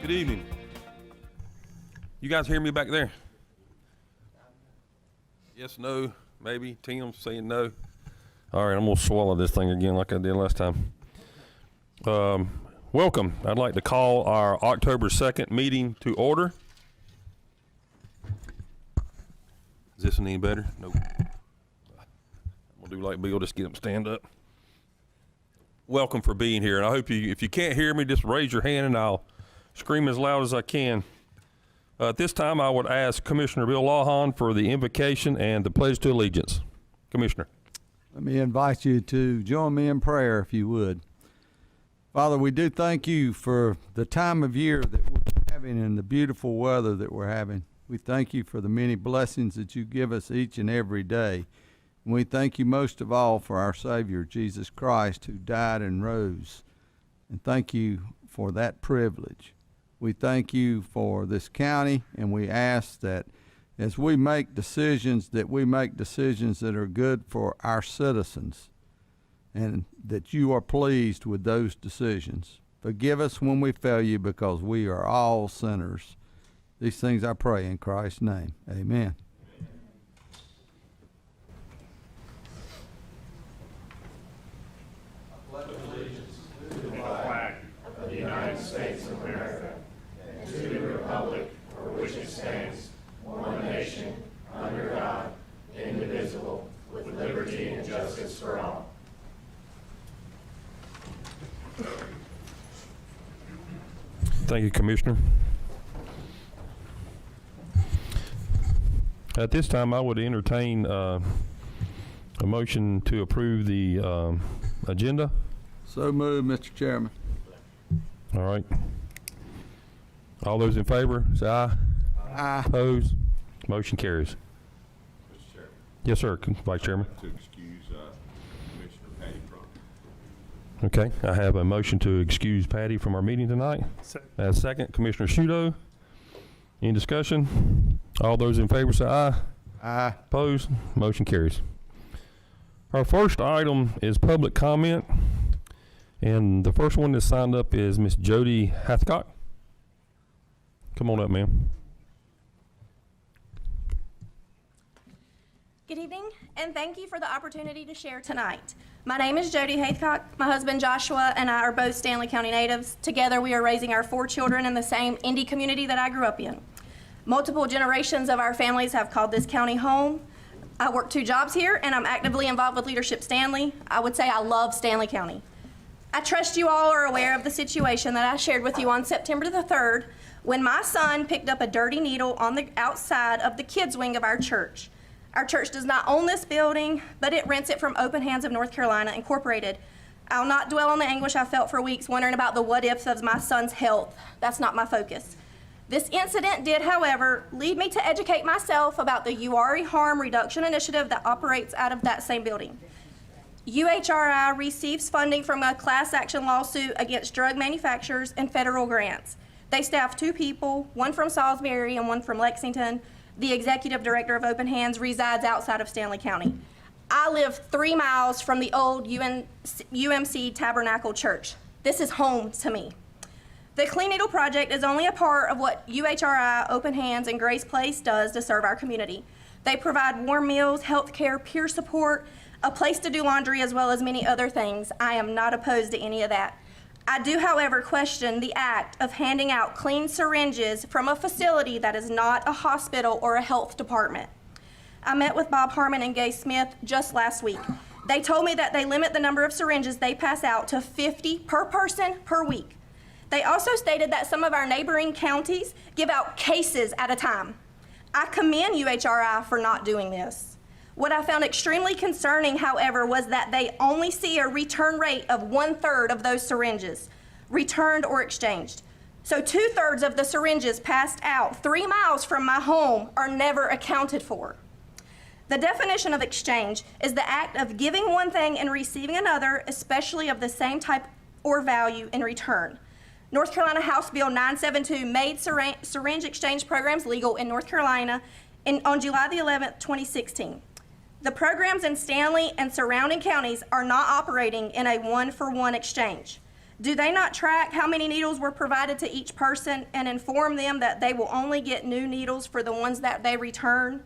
Good evening. You guys hear me back there? Yes, no, maybe. Tim's saying no. All right, I'm gonna swallow this thing again like I did last time. Welcome. I'd like to call our October 2nd meeting to order. Is this any better? Nope. I'm gonna do like Bill, just get them stand up. Welcome for being here, and I hope if you can't hear me, just raise your hand and I'll scream as loud as I can. At this time, I would ask Commissioner Bill Lawhon for the invocation and the pledge to allegiance. Commissioner. Let me invite you to join me in prayer, if you would. Father, we do thank you for the time of year that we're having and the beautiful weather that we're having. We thank you for the many blessings that you give us each and every day. And we thank you most of all for our Savior, Jesus Christ, who died and rose. And thank you for that privilege. We thank you for this county, and we ask that as we make decisions, that are good for our citizens, and that you are pleased with those decisions. Forgive us when we fail you, because we are all sinners. These things I pray in Christ's name. Amen. I pledge allegiance to the flag of the United States of America and to the republic for which it stands, one nation, under God, indivisible, with liberty and justice for all. Thank you, Commissioner. At this time, I would entertain a motion to approve the agenda. So moved, Mr. Chairman. All right. All those in favor, say aye. Aye. Opposed? Motion carries. Mr. Chairman. Yes, sir, Vice Chairman. To excuse Commissioner Patty from. Okay, I have a motion to excuse Patty from our meeting tonight. As second, Commissioner Shudo. Any discussion? All those in favor say aye. Aye. Opposed? Motion carries. Our first item is public comment, and the first one that's signed up is Miss Jody Hathcock. Come on up, ma'am. Good evening, and thank you for the opportunity to share tonight. My name is Jody Hathcock. My husband Joshua and I are both Stanley County natives. Together we are raising our 4 children in the same Indy community that I grew up in. Multiple generations of our families have called this county home. I work 2 jobs here, and I'm actively involved with Leadership Stanley. I would say I love Stanley County. I trust you all are aware of the situation that I shared with you on September the 3rd when my son picked up a dirty needle on the outside of the kids' wing of our church. Our church does not own this building, but it rents it from Open Hands of North Carolina, Incorporated. I'll not dwell on the anguish I felt for weeks wondering about the what-ifs of my son's health. That's not my focus. This incident did, however, lead me to educate myself about the URI Harm Reduction Initiative that operates out of that same building. UHRI receives funding from a class action lawsuit against drug manufacturers and federal grants. They staff 2 people, one from Salisbury and one from Lexington. The executive director of Open Hands resides outside of Stanley County. I live 3 miles from the old UMC Tabernacle Church. This is home to me. The Clean Needle Project is only a part of what UHRI, Open Hands, and Grace Place does to serve our community. They provide warm meals, health care, peer support, a place to do laundry, as well as many other things. I am not opposed to any of that. I do, however, question the act of handing out clean syringes from a facility that is not a hospital or a health department. I met with Bob Harmon and Gay Smith just last week. They told me that they limit the number of syringes they pass out to 50 per person per week. They also stated that some of our neighboring counties give out cases at a time. I commend UHRI for not doing this. What I found extremely concerning, however, was that they only see a return rate of 1/3 of those syringes, returned or exchanged. So 2/3 of the syringes passed out 3 miles from my home are never accounted for. The definition of exchange is the act of giving one thing and receiving another, especially of the same type or value in return. North Carolina House Bill 972 made syringe exchange programs legal in North Carolina on July the 11th, 2016. The programs in Stanley and surrounding counties are not operating in a one-for-one exchange. Do they not track how many needles were provided to each person and inform them that they will only get new needles for the ones that they return?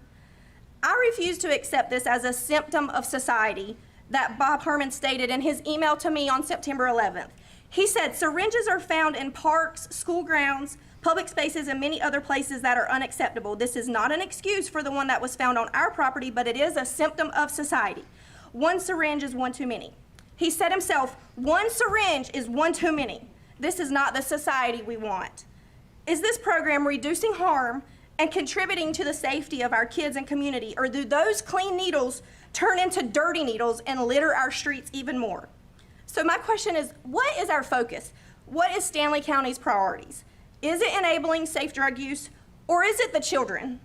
I refuse to accept this as a symptom of society that Bob Herman stated in his email to me on September 11th. He said, syringes are found in parks, school grounds, public spaces, and many other places that are unacceptable. This is not an excuse for the one that was found on our property, but it is a symptom of society. One syringe is one too many. He said himself, one syringe is one too many. This is not the society we want. Is this program reducing harm and contributing to the safety of our kids and community, or do those clean needles turn into dirty needles and litter our streets even more? So my question is, what is our focus? What is Stanley County's priorities? Is it enabling safe drug use, or is it the children?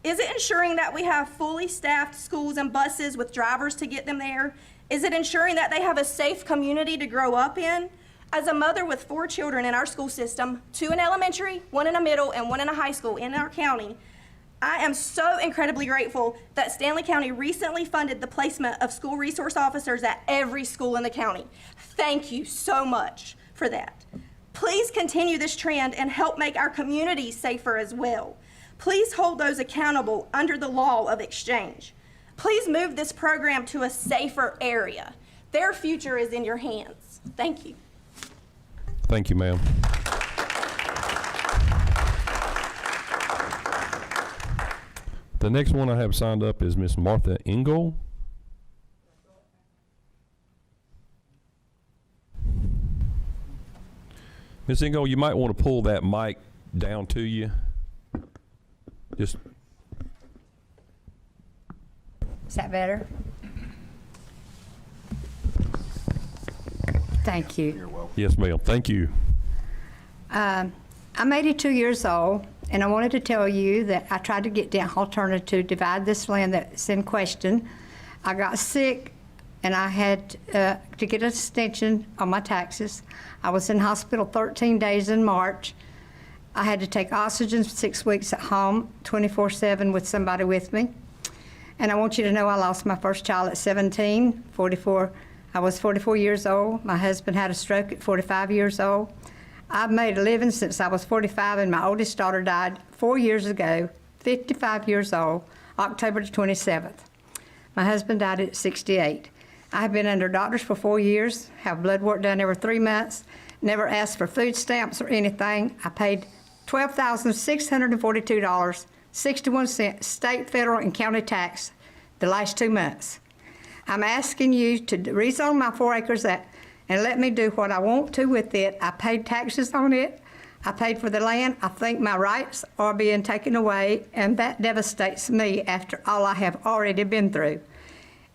Is it ensuring that we have fully staffed schools and buses with drivers to get them there? Is it ensuring that they have a safe community to grow up in? As a mother with 4 children in our school system, 2 in elementary, 1 in a middle, and 1 in a high school in our county, I am so incredibly grateful that Stanley County recently funded the placement of school resource officers at every school in the county. Thank you so much for that. Please continue this trend and help make our communities safer as well. Please hold those accountable under the law of exchange. Please move this program to a safer area. Their future is in your hands. Thank you. Thank you, ma'am. The next one I have signed up is Miss Martha Engel. Miss Engel, you might want to pull that mic down to you. Just. Is that better? Thank you. Yes, ma'am. Thank you. I'm 82 years old, and I wanted to tell you that I tried to get down alternative to divide this land that's in question. I got sick, and I had to get an extension on my taxes. I was in hospital 13 days in March. I had to take oxygen 6 weeks at home, 24/7 with somebody with me. And I want you to know I lost my first child at 17, 44. I was 44 years old. My husband had a stroke at 45 years old. I've made a living since I was 45, and my oldest daughter died 4 years ago, 55 years old, October the 27th. My husband died at 68. I have been under doctors for 4 years, have blood work done every 3 months, never asked for food stamps or anything. I paid $12,642.61 state, federal, and county tax the last 2 months. I'm asking you to rezone my 4 acres and let me do what I want to with it. I paid taxes on it. I paid for the land. I think my rights are being taken away, and that devastates me after all I have already been through.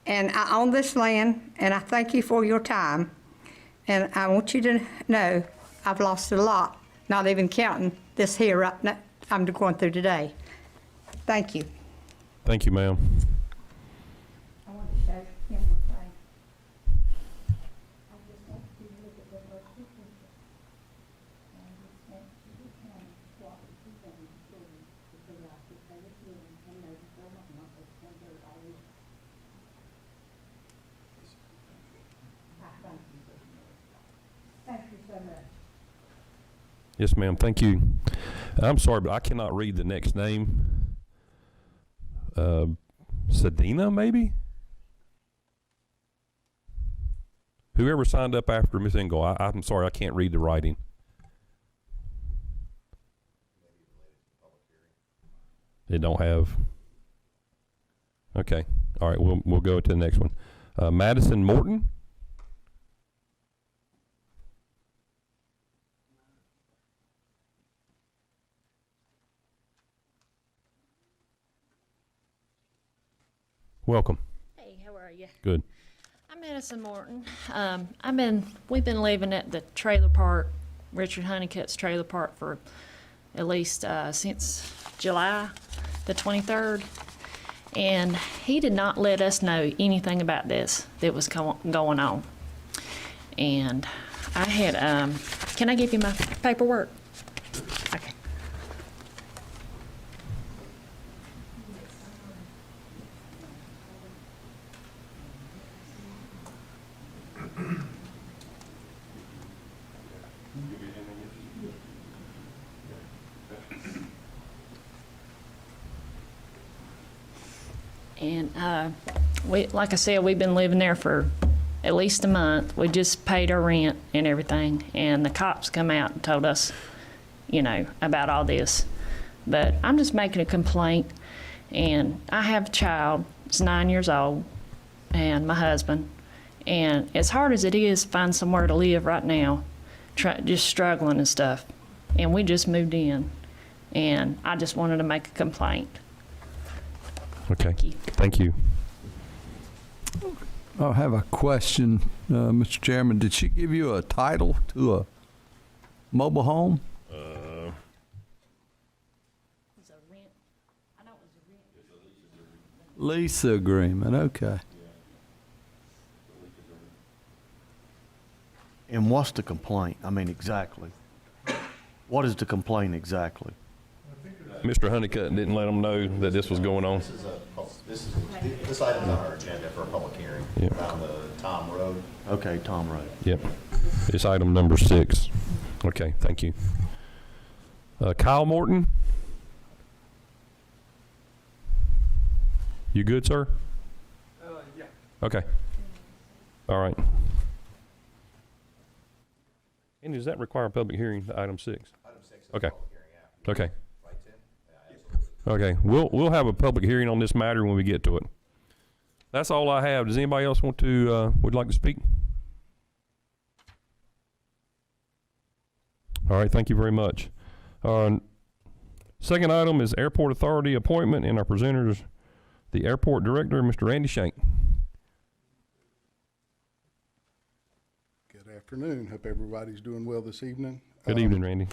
And I own this land, and I thank you for your time. And I want you to know I've lost a lot, not even counting this here right now I'm going through today. Thank you. Thank you, ma'am. I want to show him one thing. I just want you to look at the first picture. And just want you to tell me what you think to figure out if they were living and know that they're not going to do all this. Thank you so much. Yes, ma'am. Thank you. I'm sorry, but I cannot read the next name. Sedina, maybe? Whoever signed up after Miss Engel, I'm sorry, I can't read the writing. They don't have. Okay. All right. We'll go to the next one. Madison Morton. Welcome. Hey, how are you? Good. I'm Madison Morton. We've been living at the trailer park, Richard Honeycutt's trailer park, for at least since July the 23rd. And he did not let us know anything about this that was going on. And I had, can I give you my paperwork? Okay. And like I said, we've been living there for at least a month. We just paid our rent and everything, and the cops come out and told us, about all this. But I'm just making a complaint, and I have a child. It's 9 years old, and my husband. And as hard as it is to find somewhere to live right now, just struggling and stuff. And we just moved in, and I just wanted to make a complaint. Okay. Thank you. Thank you. I have a question, Mr. Chairman. Did she give you a title to a mobile home? Lease agreement, okay. And what's the complaint? I mean, exactly. What is the complaint exactly? Mr. Honeycutt didn't let them know that this was going on. This item's on our agenda for a public hearing Yeah. around the Tom Road. Okay, Tom Road. Yep. It's item number 6. Okay, thank you. Kyle Morton? You good, sir? Yeah. Okay. All right. And does that require a public hearing, item 6? Item 6 is Okay. a public hearing, yeah. Okay. Right, Tim? Yeah, absolutely. Okay. We'll have a public hearing on this matter when we get to it. That's all I have. Does anybody else want to would like to speak? All right. Thank you very much. Second item is Airport Authority appointment, and our presenter is the Airport Director, Mr. Randy Shank. Good afternoon. Hope everybody's doing well this evening. Good evening, Randy.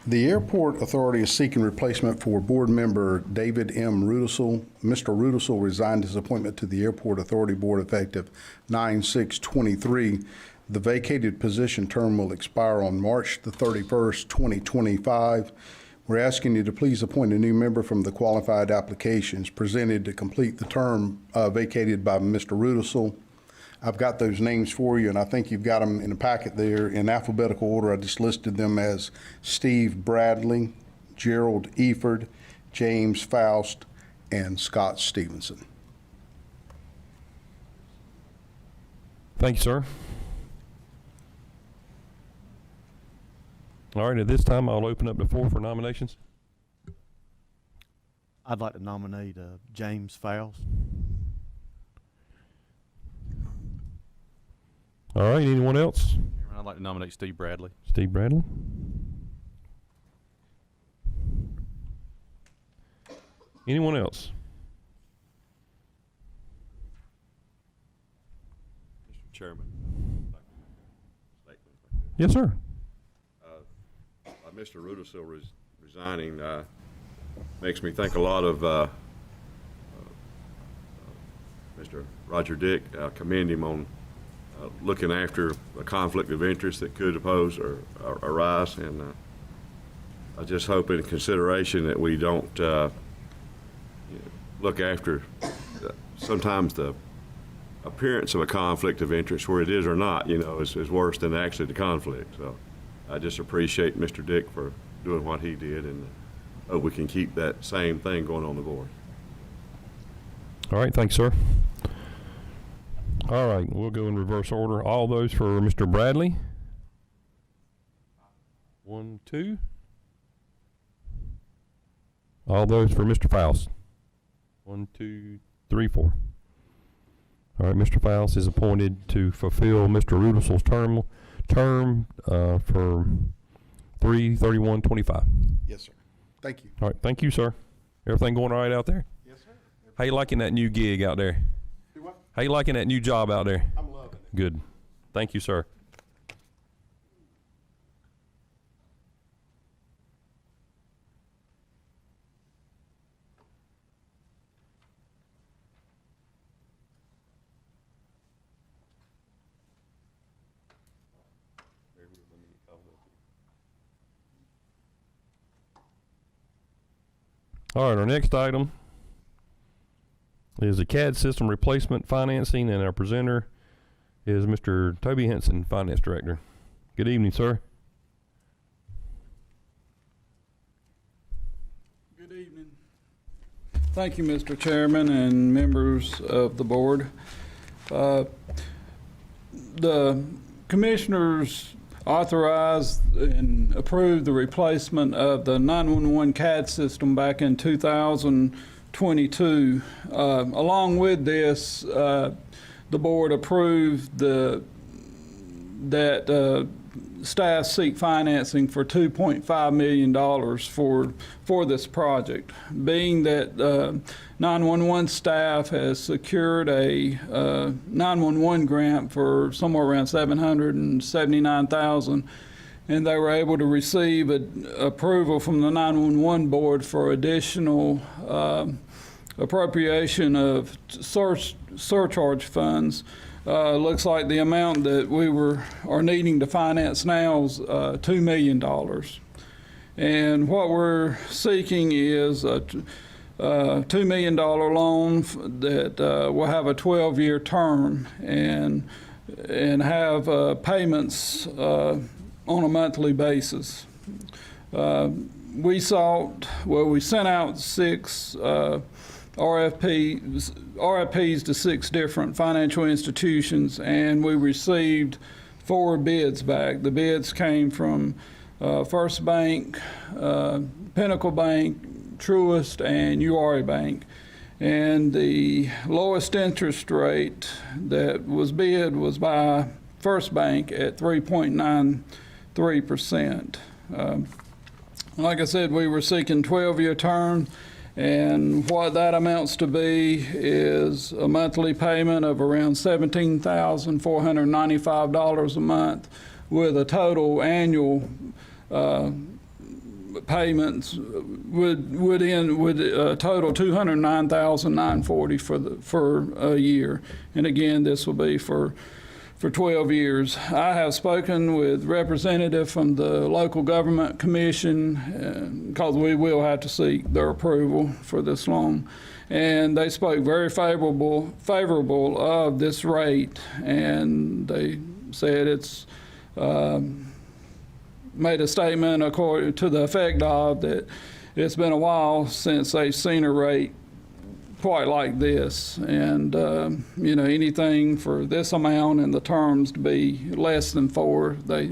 The Airport Authority is seeking replacement for board member David M. Rudisell. Mr. Rudisell resigned his appointment to the Airport Authority Board effective 9/6/23. The vacated position term will expire on March the 31st, 2025. We're asking you to please appoint a new member from the qualified applications presented to complete the term vacated by Mr. Rudisell. I've got those names for you, and I think you've got them in the packet there in alphabetical order. I just listed them as Steve Bradley, Gerald Eford, James Faust, and Scott Stevenson. Thank you, sir. All right, at this time, I'll open up the floor for nominations. I'd like to nominate James Faust. All right, anyone else? I'd like to nominate Steve Bradley. Steve Bradley. Anyone else? Mr. Chairman. Yes, sir. Mr. Rudisill resigning makes me think a lot of Mr. Roger Dick. I commend him on looking after a conflict of interest that could arise, and I just hope in consideration that we don't look after sometimes the appearance of a conflict of interest, where it is or not, is worse than actually the conflict. So I just appreciate Mr. Dick for doing what he did, and hope we can keep that same thing going on the board. All right, thanks, sir. All right, we'll go in reverse order. All those for Mr. Bradley. 1, 2. All those for Mr. Faust. 1, 2, 3, 4. All right, Mr. Faust is appointed to fulfill Mr. Rudisell's term for 3/31/25. Yes, sir. Thank you. All right, thank you, sir. Everything going all right out there? Yes, sir. How you liking that new gig out there? Do what? How you liking that new job out there? I'm loving it. Good. Thank you, sir. All right, our next item is the CAD system replacement financing, and our presenter is Mr. Toby Henson, Finance Director. Good evening, sir. Good evening. Thank you, Mr. Chairman and members of the board. The commissioners authorized and approved the replacement of the 911 CAD system back in 2022. Along with this, the board approved that staff seek financing for $2.5 million for this project. Being that 911 staff has secured a 911 grant for somewhere around $779,000, and they were able to receive approval from the 911 board for additional appropriation of surcharge funds. Looks like the amount that we are needing to finance now is $2 million. And what we're seeking is a $2 million loan that will have a 12-year term and have payments on a monthly basis. We sent out 6 RFPs to 6 different financial institutions, and we received 4 bids back. The bids came from First Bank, Pinnacle Bank, Truist, and URA Bank. And the lowest interest rate that was bid was by First Bank at 3.93%. Like I said, we were seeking 12-year term. And what that amounts to be is a monthly payment of around $17,495 a month, with a total annual payments would total $209,940 for a year. And again, this will be for 12 years. I have spoken with representative from the local government commission because we will have to seek their approval for this loan. And they spoke very favorable of this rate, and they said it's made a statement according to the effect of that it's been a while since they've seen a rate quite like this, and anything for this amount and the terms to be less than 4, they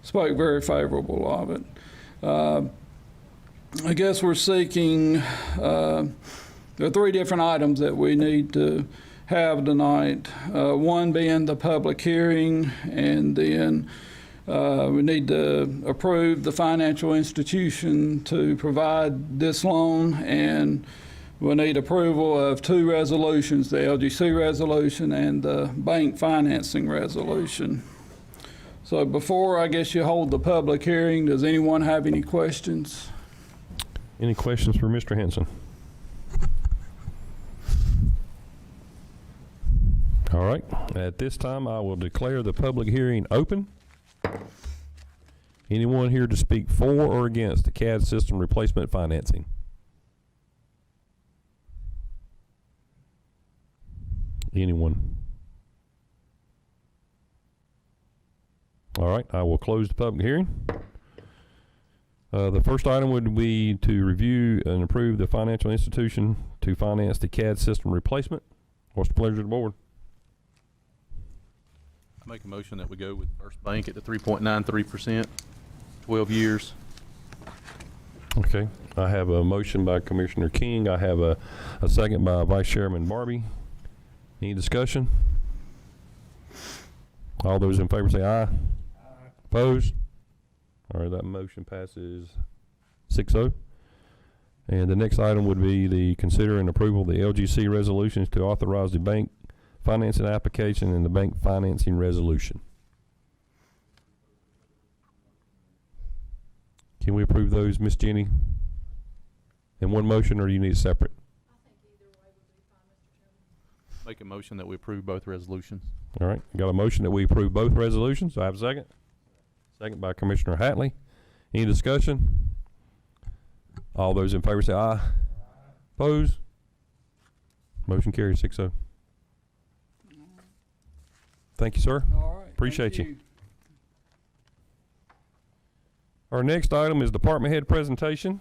spoke very favorable of it. I guess we're seeking, there are 3 different items that we need to have tonight. One being the public hearing, and then we need to approve the financial institution to provide this loan, and we'll need approval of 2 resolutions, the LGC resolution and the bank financing resolution. So before, I guess, you hold the public hearing, does anyone have any questions? Any questions for Mr. Henson? All right. At this time, I will declare the public hearing open. Anyone here to speak for or against the CAD system replacement financing? Anyone? All right, I will close the public hearing. The first item would be to review and approve the financial institution to finance the CAD system replacement. What's the pleasure of the board? I make a motion that we go with First Bank at the 3.93%, 12 years. Okay, I have a motion by Commissioner King. I have a second by Vice Chairman Barbie. Any discussion? All those in favor say aye. Aye. Opposed? All right, that motion passes 6-0. And the next item would be the consider and approval of the LGC resolutions to authorize the bank financing application and the bank financing resolution. Can we approve those, Ms. Jenny, in one motion, or do you need it separate? Make a motion that we approve both resolutions. All right, got a motion that we approve both resolutions. Do I have a second? Second by Commissioner Hatley. Any discussion? All those in favor say aye. Opposed? Motion carries 6-0. Thank you, sir. All right. Appreciate you. Our next item is department head presentation.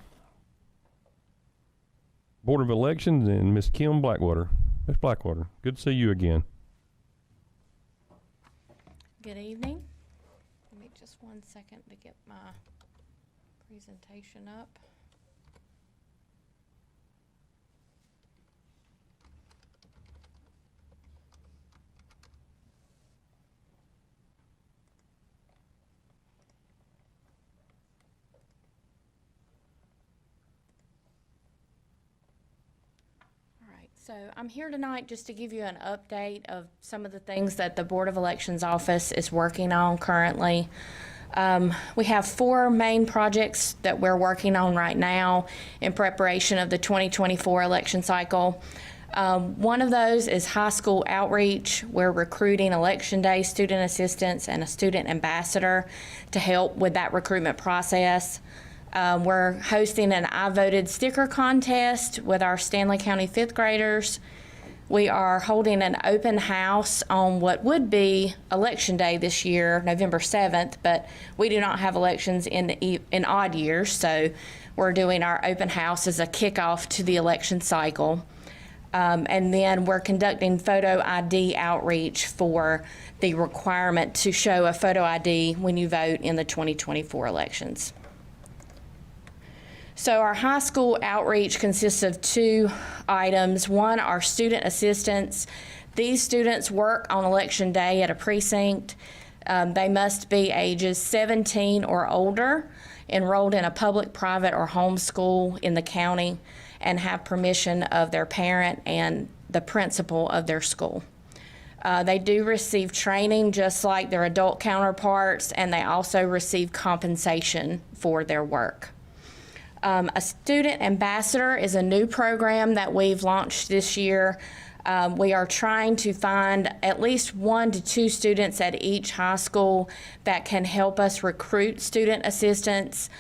Board of Elections, and Ms. Kim Blackwater. Ms. Blackwater, good to see you again. Good evening. Give me just 1 second to get my presentation up. So I'm here tonight just to give you an update of some of the things that the Board of Elections office is working on currently. We have 4 main projects that we're working on right now in preparation of the 2024 election cycle. One of those is high school outreach. We're recruiting Election Day student assistants and a student ambassador to help with that recruitment process. We're hosting an I Voted sticker contest with our Stanley County 5th graders. We are holding an open house on what would be Election Day this year, November 7th, but we do not have elections in odd years, so we're doing our open house as a kickoff to the election cycle. And then we're conducting photo ID outreach for the requirement to show a photo ID when you vote in the 2024 elections. So our high school outreach consists of 2 items. One are student assistants. These students work on election day at a precinct. They must be ages 17 or older, enrolled in a public, private, or home school in the county, and have permission of their parent and the principal of their school. They do receive training just like their adult counterparts, and they also receive compensation for their work. A student ambassador is a new program that we've launched this year. We are trying to find at least 1 to 2 students at each high school that can help us recruit student assistants,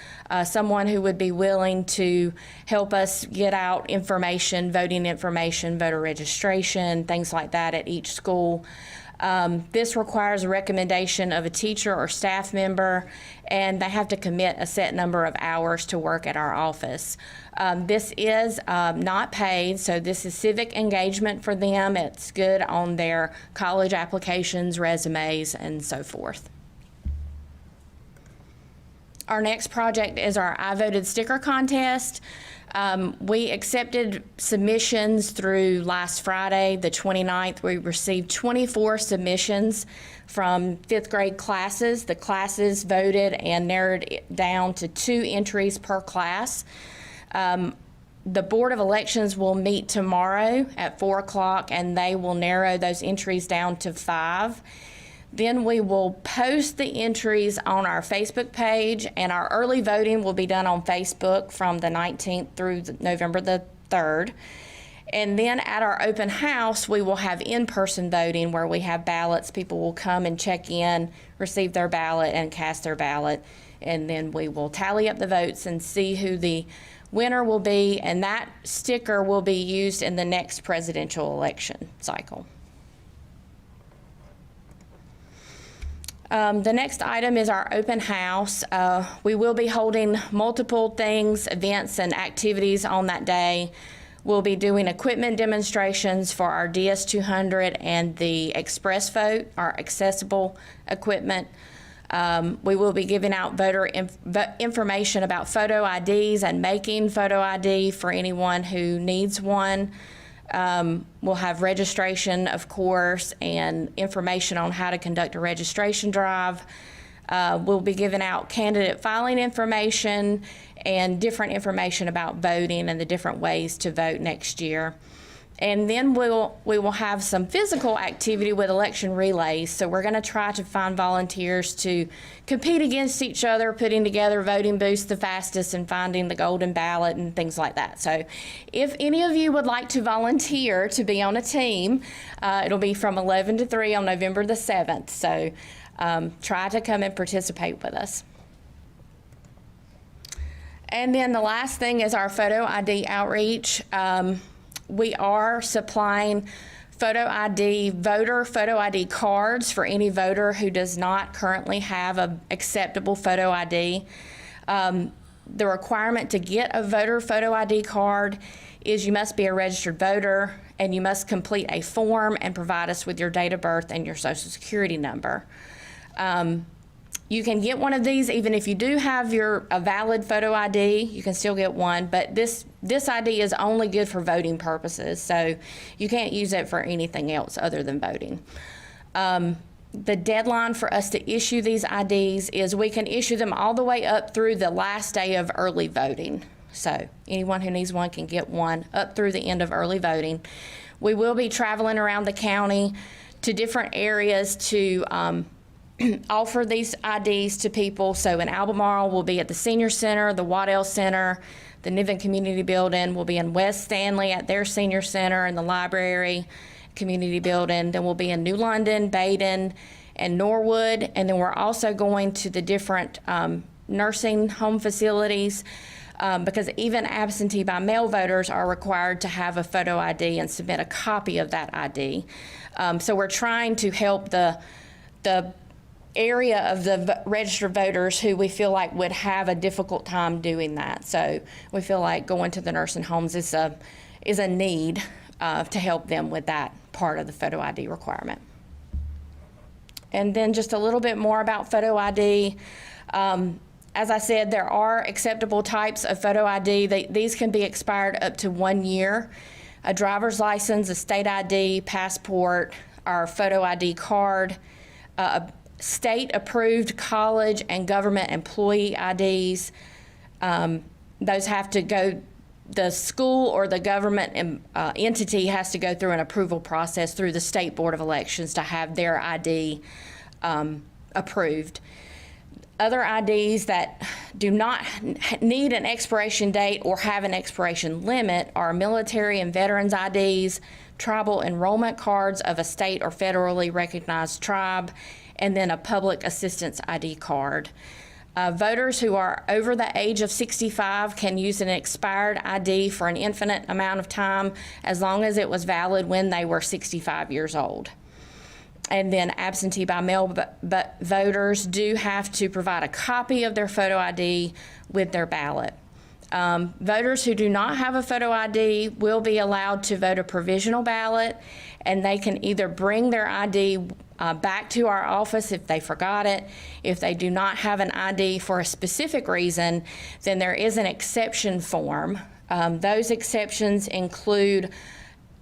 someone who would be willing to help us get out information, voting information, voter registration, things like that at each school. This requires a recommendation of a teacher or staff member, and they have to commit a set number of hours to work at our office. This is not paid, so this is civic engagement for them. It's good on their college applications, resumes, and so forth. Our next project is our I Voted sticker contest. We accepted submissions through last Friday, the 29th. We received 24 submissions from 5th grade classes. The classes voted and narrowed it down to 2 entries per class. The Board of Elections will meet tomorrow at 4 o'clock, and they will narrow those entries down to 5. Then we will post the entries on our Facebook page, and our early voting will be done on Facebook from the 19th through November the 3rd. And then at our open house, we will have in-person voting where we have ballots. People will come and check in, receive their ballot, and cast their ballot. And then we will tally up the votes and see who the winner will be, and that sticker will be used in the next presidential election cycle. The next item is our open house. We will be holding multiple things, events, and activities on that day. We'll be doing equipment demonstrations for our DS200 and the Express Vote, our accessible equipment. We will be giving out voter information about photo IDs and making photo ID for anyone who needs one. We'll have registration, of course, and information on how to conduct a registration drive. We'll be giving out candidate filing information and different information about voting and the different ways to vote next year. And then we will have some physical activity with election relays. So we're going to try to find volunteers to compete against each other, putting together voting booths the fastest and finding the golden ballot and things like that. So if any of you would like to volunteer to be on a team, it'll be from 11 to 3 on November the 7th. So try to come and participate with us. And then the last thing is our photo ID outreach. We are supplying voter photo ID cards for any voter who does not currently have an acceptable photo ID. The requirement to get a voter photo ID card is you must be a registered voter and you must complete a form and provide us with your date of birth and your social security number. You can get one of these even if you do have a valid photo ID, you can still get one, but this ID is only good for voting purposes, so you can't use it for anything else other than voting. The deadline for us to issue these IDs is we can issue them all the way up through the last day of early voting. So anyone who needs one can get one up through the end of early voting. We will be traveling around the county to different areas to offer these IDs to people. So in Albemarle, we'll be at the Senior Center, the Waddell Center, the Niven Community Building. We'll be in West Stanley at their Senior Center and the Library Community Building. Then we'll be in New London, Baden, and Norwood. And then we're also going to the different nursing home facilities because even absentee by mail voters are required to have a photo ID and submit a copy of that ID. So we're trying to help the area of the registered voters who we feel like would have a difficult time doing that. So we feel like going to the nursing homes is a need to help them with that part of the photo ID requirement. And then just a little bit more about photo ID. As I said, there are acceptable types of photo ID. These can be expired up to 1 year. A driver's license, a state ID, passport, our photo ID card, state-approved college and government employee IDs. Those have to go, the school or the government entity has to go through an approval process through the State Board of Elections to have their ID approved. Other IDs that do not need an expiration date or have an expiration limit are military and veterans IDs, tribal enrollment cards of a state or federally recognized tribe, and then a public assistance ID card. Voters who are over the age of 65 can use an expired ID for an infinite amount of time as long as it was valid when they were 65 years old. And then absentee by mail voters do have to provide a copy of their photo ID with their ballot. Voters who do not have a photo ID will be allowed to vote a provisional ballot, and they can either bring their ID back to our office if they forgot it. If they do not have an ID for a specific reason, then there is an exception form. Those exceptions include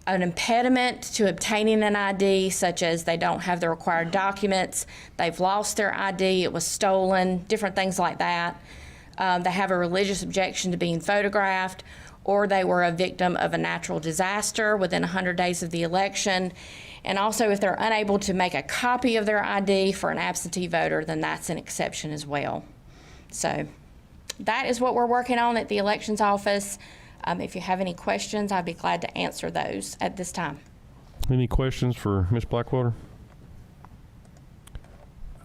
an impediment to obtaining an ID, such as they don't have the required documents, they've lost their ID, it was stolen, different things like that. They have a religious objection to being photographed, or they were a victim of a natural disaster within 100 days of the election. And also, if they're unable to make a copy of their ID for an absentee voter, then that's an exception as well. So that is what we're working on at the elections office. If you have any questions, I'd be glad to answer those at this time. Any questions for Ms. Blackwater?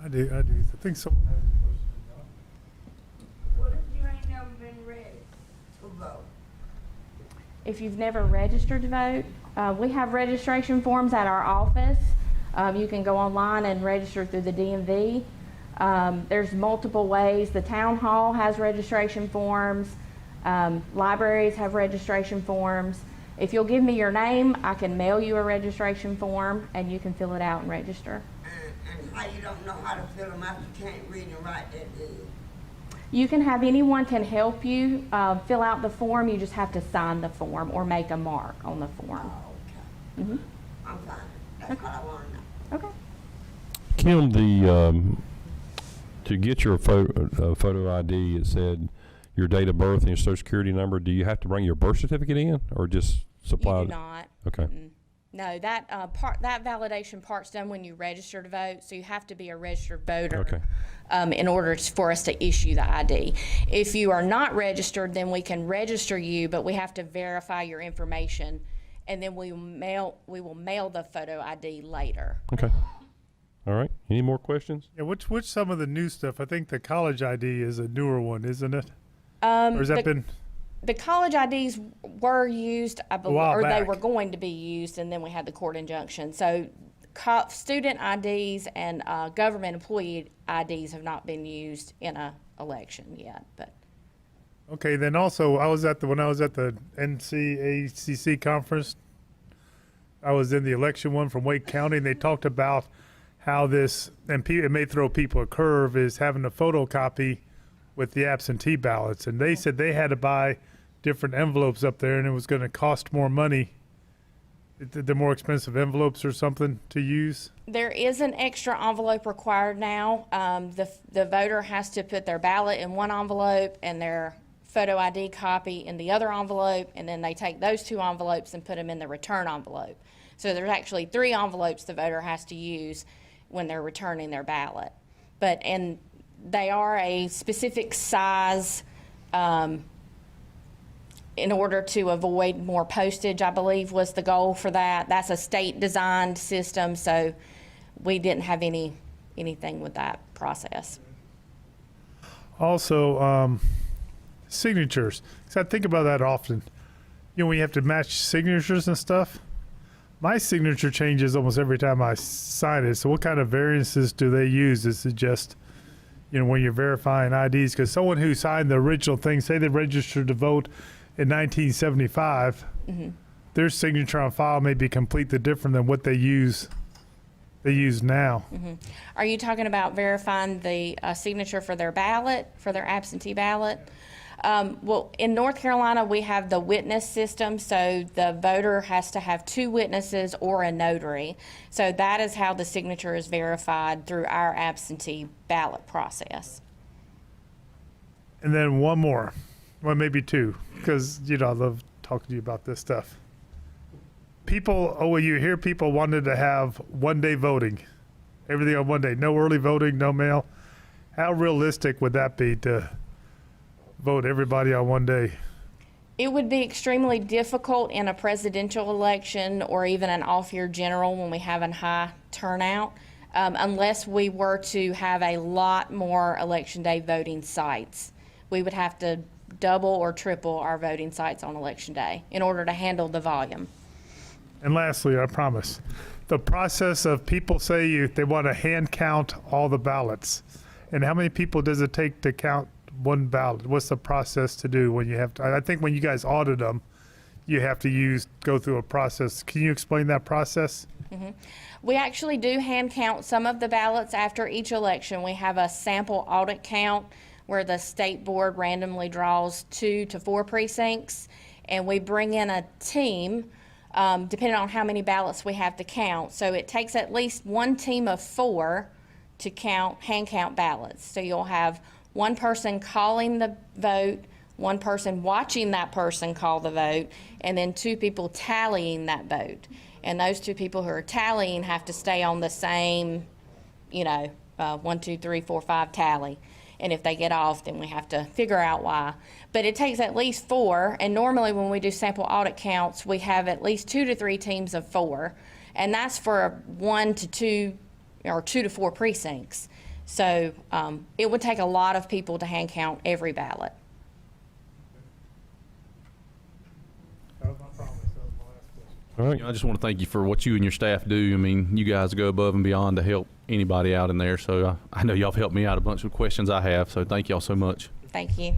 I do. I think so. What if you ain't never been ready to vote? If you've never registered to vote, we have registration forms at our office. You can go online and register through the DMV. There's multiple ways. The town hall has registration forms. Libraries have registration forms. If you'll give me your name, I can mail you a registration form and you can fill it out and register. And how you don't know how to fill them out, you can't read and write that good. You can have anyone can help you fill out the form. You just have to sign the form or make a mark on the form. Oh, okay. I'm fine. That's what I want to know. Okay. Kim, to get your photo ID, it said your date of birth and your social security number. Do you have to bring your birth certificate in, or just supply? You do not. Okay. No, that that validation part's done when you register to vote. So you have to be a registered voter in order for us to issue the ID. If you are not registered, then we can register you, but we have to verify your information, and then we will mail the photo ID later. Okay. All right. Any more questions? Yeah. Which some of the new stuff? I think the college ID is a newer one, isn't it? Or has that been? The college IDs were used, I believe, or back. they were going to be used, and then we had the court injunction. So student IDs and government employee IDs have not been used in an election yet. But Okay, then also, when I was at the NCACC conference, I was in the election one from Wake County, and they talked about how this, and it may throw people a curve, is having a photocopy with the absentee ballots. And they said they had to buy different envelopes up there, and it was going to cost more money. They're more expensive envelopes or something to use? There is an extra envelope required now. The voter has to put their ballot in one envelope and their photo ID copy in the other envelope, and then they take those two envelopes and put them in the return envelope. So there's actually 3 envelopes the voter has to use when they're returning their ballot. And they are a specific size in order to avoid more postage, I believe was the goal for that. That's a state-designed system, so we didn't have anything with that process. Also, signatures. So I think about that often. You know, when you have to match signatures and stuff, my signature changes almost every time I sign it. So what kind of variances do they use? Is it just, you know, when you're verifying IDs? Because someone who signed the original thing, say they registered to vote in 1975, their signature on file may be completely different than what they use now. Are you talking about verifying the signature for their ballot, for their absentee ballot? Well, in North Carolina, we have the witness system, so the voter has to have 2 witnesses or a notary. So that is how the signature is verified through our absentee ballot process. And then one more, well, maybe 2, because, you know, I love talking to you about this stuff. You hear people wanted to have one-day voting, everything on one day, no early voting, no mail. How realistic would that be to vote everybody on one day? It would be extremely difficult in a presidential election or even an off-year general when we have a high turnout, unless we were to have a lot more election day voting sites. We would have to double or triple our voting sites on election day in order to handle the volume. And lastly, I promise, the process of people say they want to hand count all the ballots, and how many people does it take to count one ballot? What's the process to do when you have to? I think when you guys audit them, you have to go through a process. Can you explain that process? We actually do hand count some of the ballots after each election. We have a sample audit count where the state board randomly draws 2 to 4 precincts, and we bring in a team depending on how many ballots we have to count. So it takes at least one team of 4 to hand count ballots. So you'll have one person calling the vote, one person watching that person call the vote, and then 2 people tallying that vote. And those 2 people who are tallying have to stay on the same, 1, 2, 3, 4, 5 tally. And if they get off, then we have to figure out why. But it takes at least 4, and normally when we do sample audit counts, we have at least 2 to 3 teams of 4, and that's for 1 to 2 or 2 to 4 precincts. So it would take a lot of people to hand count every ballot. That was my promise. That was my last question. All right. You know, I just want to thank you for what you and your staff do. I mean, you guys go above and beyond to help anybody out in there. So I know y'all have helped me out a bunch of questions I have. So thank y'all so much. Thank you.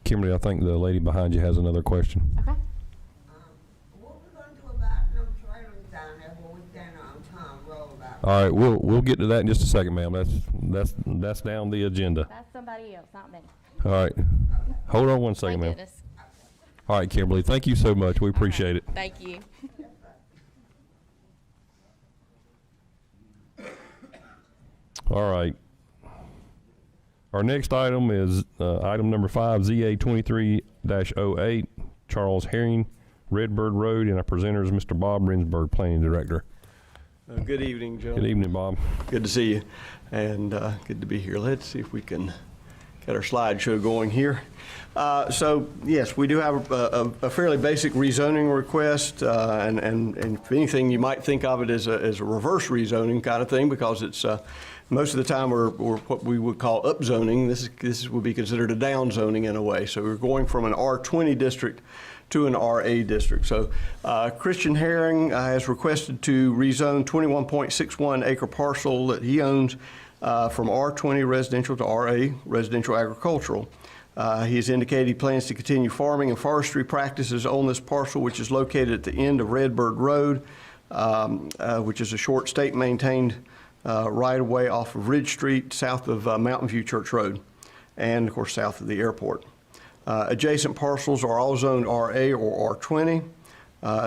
Kimberly, I think the lady behind you has another question. Okay. What we gonna do about them trailers down there where we stand on Tom Road out? All right, we'll get to that in just a second, ma'am. That's down the agenda. That's somebody else, not me. All right. Hold on one second, Thank ma'am. goodness. All right, Kimberly, thank you so much. We appreciate it. Thank you. All right. Our next item is item number 5, ZA 23-08, Charles Herring, Redbird Road, and our presenter is Mr. Bob Rinsberg, Planning Director. Good evening, Joe. Good evening, Bob. Good to see you, and good to be here. Let's see if we can get our slideshow going here. So, yes, we do have a fairly basic rezoning request, and if anything, you might think of it as a reverse rezoning kind of thing, because it's most of the time we're what we would call upzoning. This would be considered a downzoning in a way. So we're going from an R20 district to an RA district. So Christian Herring has requested to rezone 21.61 acre parcel that he owns from R20 residential to RA residential agricultural. He has indicated he plans to continue farming and forestry practices on this parcel, which is located at the end of Redbird Road, which is a short state-maintained right-of-way off of Ridge Street, south of Mountain View Church Road, and of course south of the airport. Adjacent parcels are all zoned RA or R20,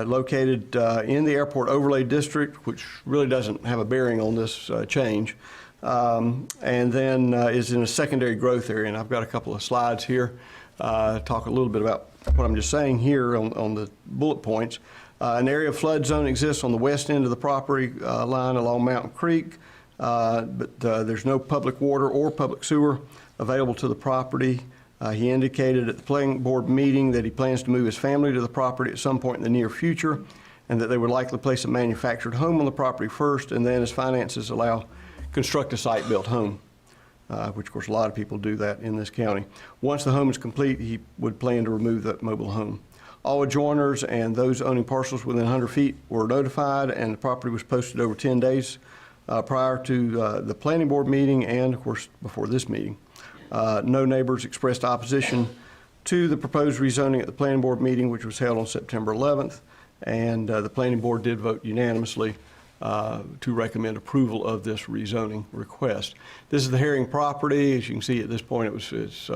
located in the airport overlay district, which really doesn't have a bearing on this change, and then is in a secondary growth area. And I've got a couple of slides here, talk a little bit about what I'm just saying here on the bullet points. An area of flood zone exists on the west end of the property line along Mountain Creek, but there's no public water or public sewer available to the property. He indicated at the planning board meeting that he plans to move his family to the property at some point in the near future, and that they would likely place a manufactured home on the property first, and then as finances allow, construct a site-built home, which of course a lot of people do that in this county. Once the home is complete, he would plan to remove that mobile home. All adjoiners and those owning parcels within 100 feet were notified, and the property was posted over 10 days prior to the planning board meeting and of course before this meeting. No neighbors expressed opposition to the proposed rezoning at the planning board meeting, which was held on September 11th, and the planning board did vote unanimously to recommend approval of this rezoning request. This is the Herring property. As you can see at this point, it's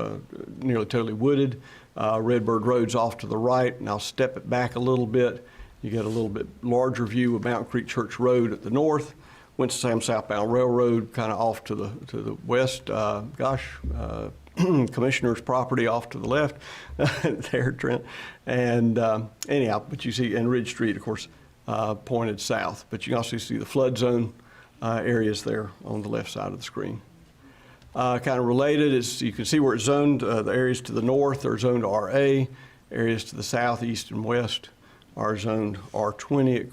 nearly totally wooded. Redbird Road's off to the right, and I'll step it back a little bit. You get a little bit larger view of Mountain Creek Church Road at the north. Winston-Salem southbound railroad kind of off to the west. Commissioner's property off to the left there, Trent. And anyhow, but you see, and Ridge Street, of course, pointed south. But you can also see the flood zone areas there on the left side of the screen. Kind of related is you can see where it's zoned. The areas to the north are zoned RA. Areas to the south, east, and west are zoned R20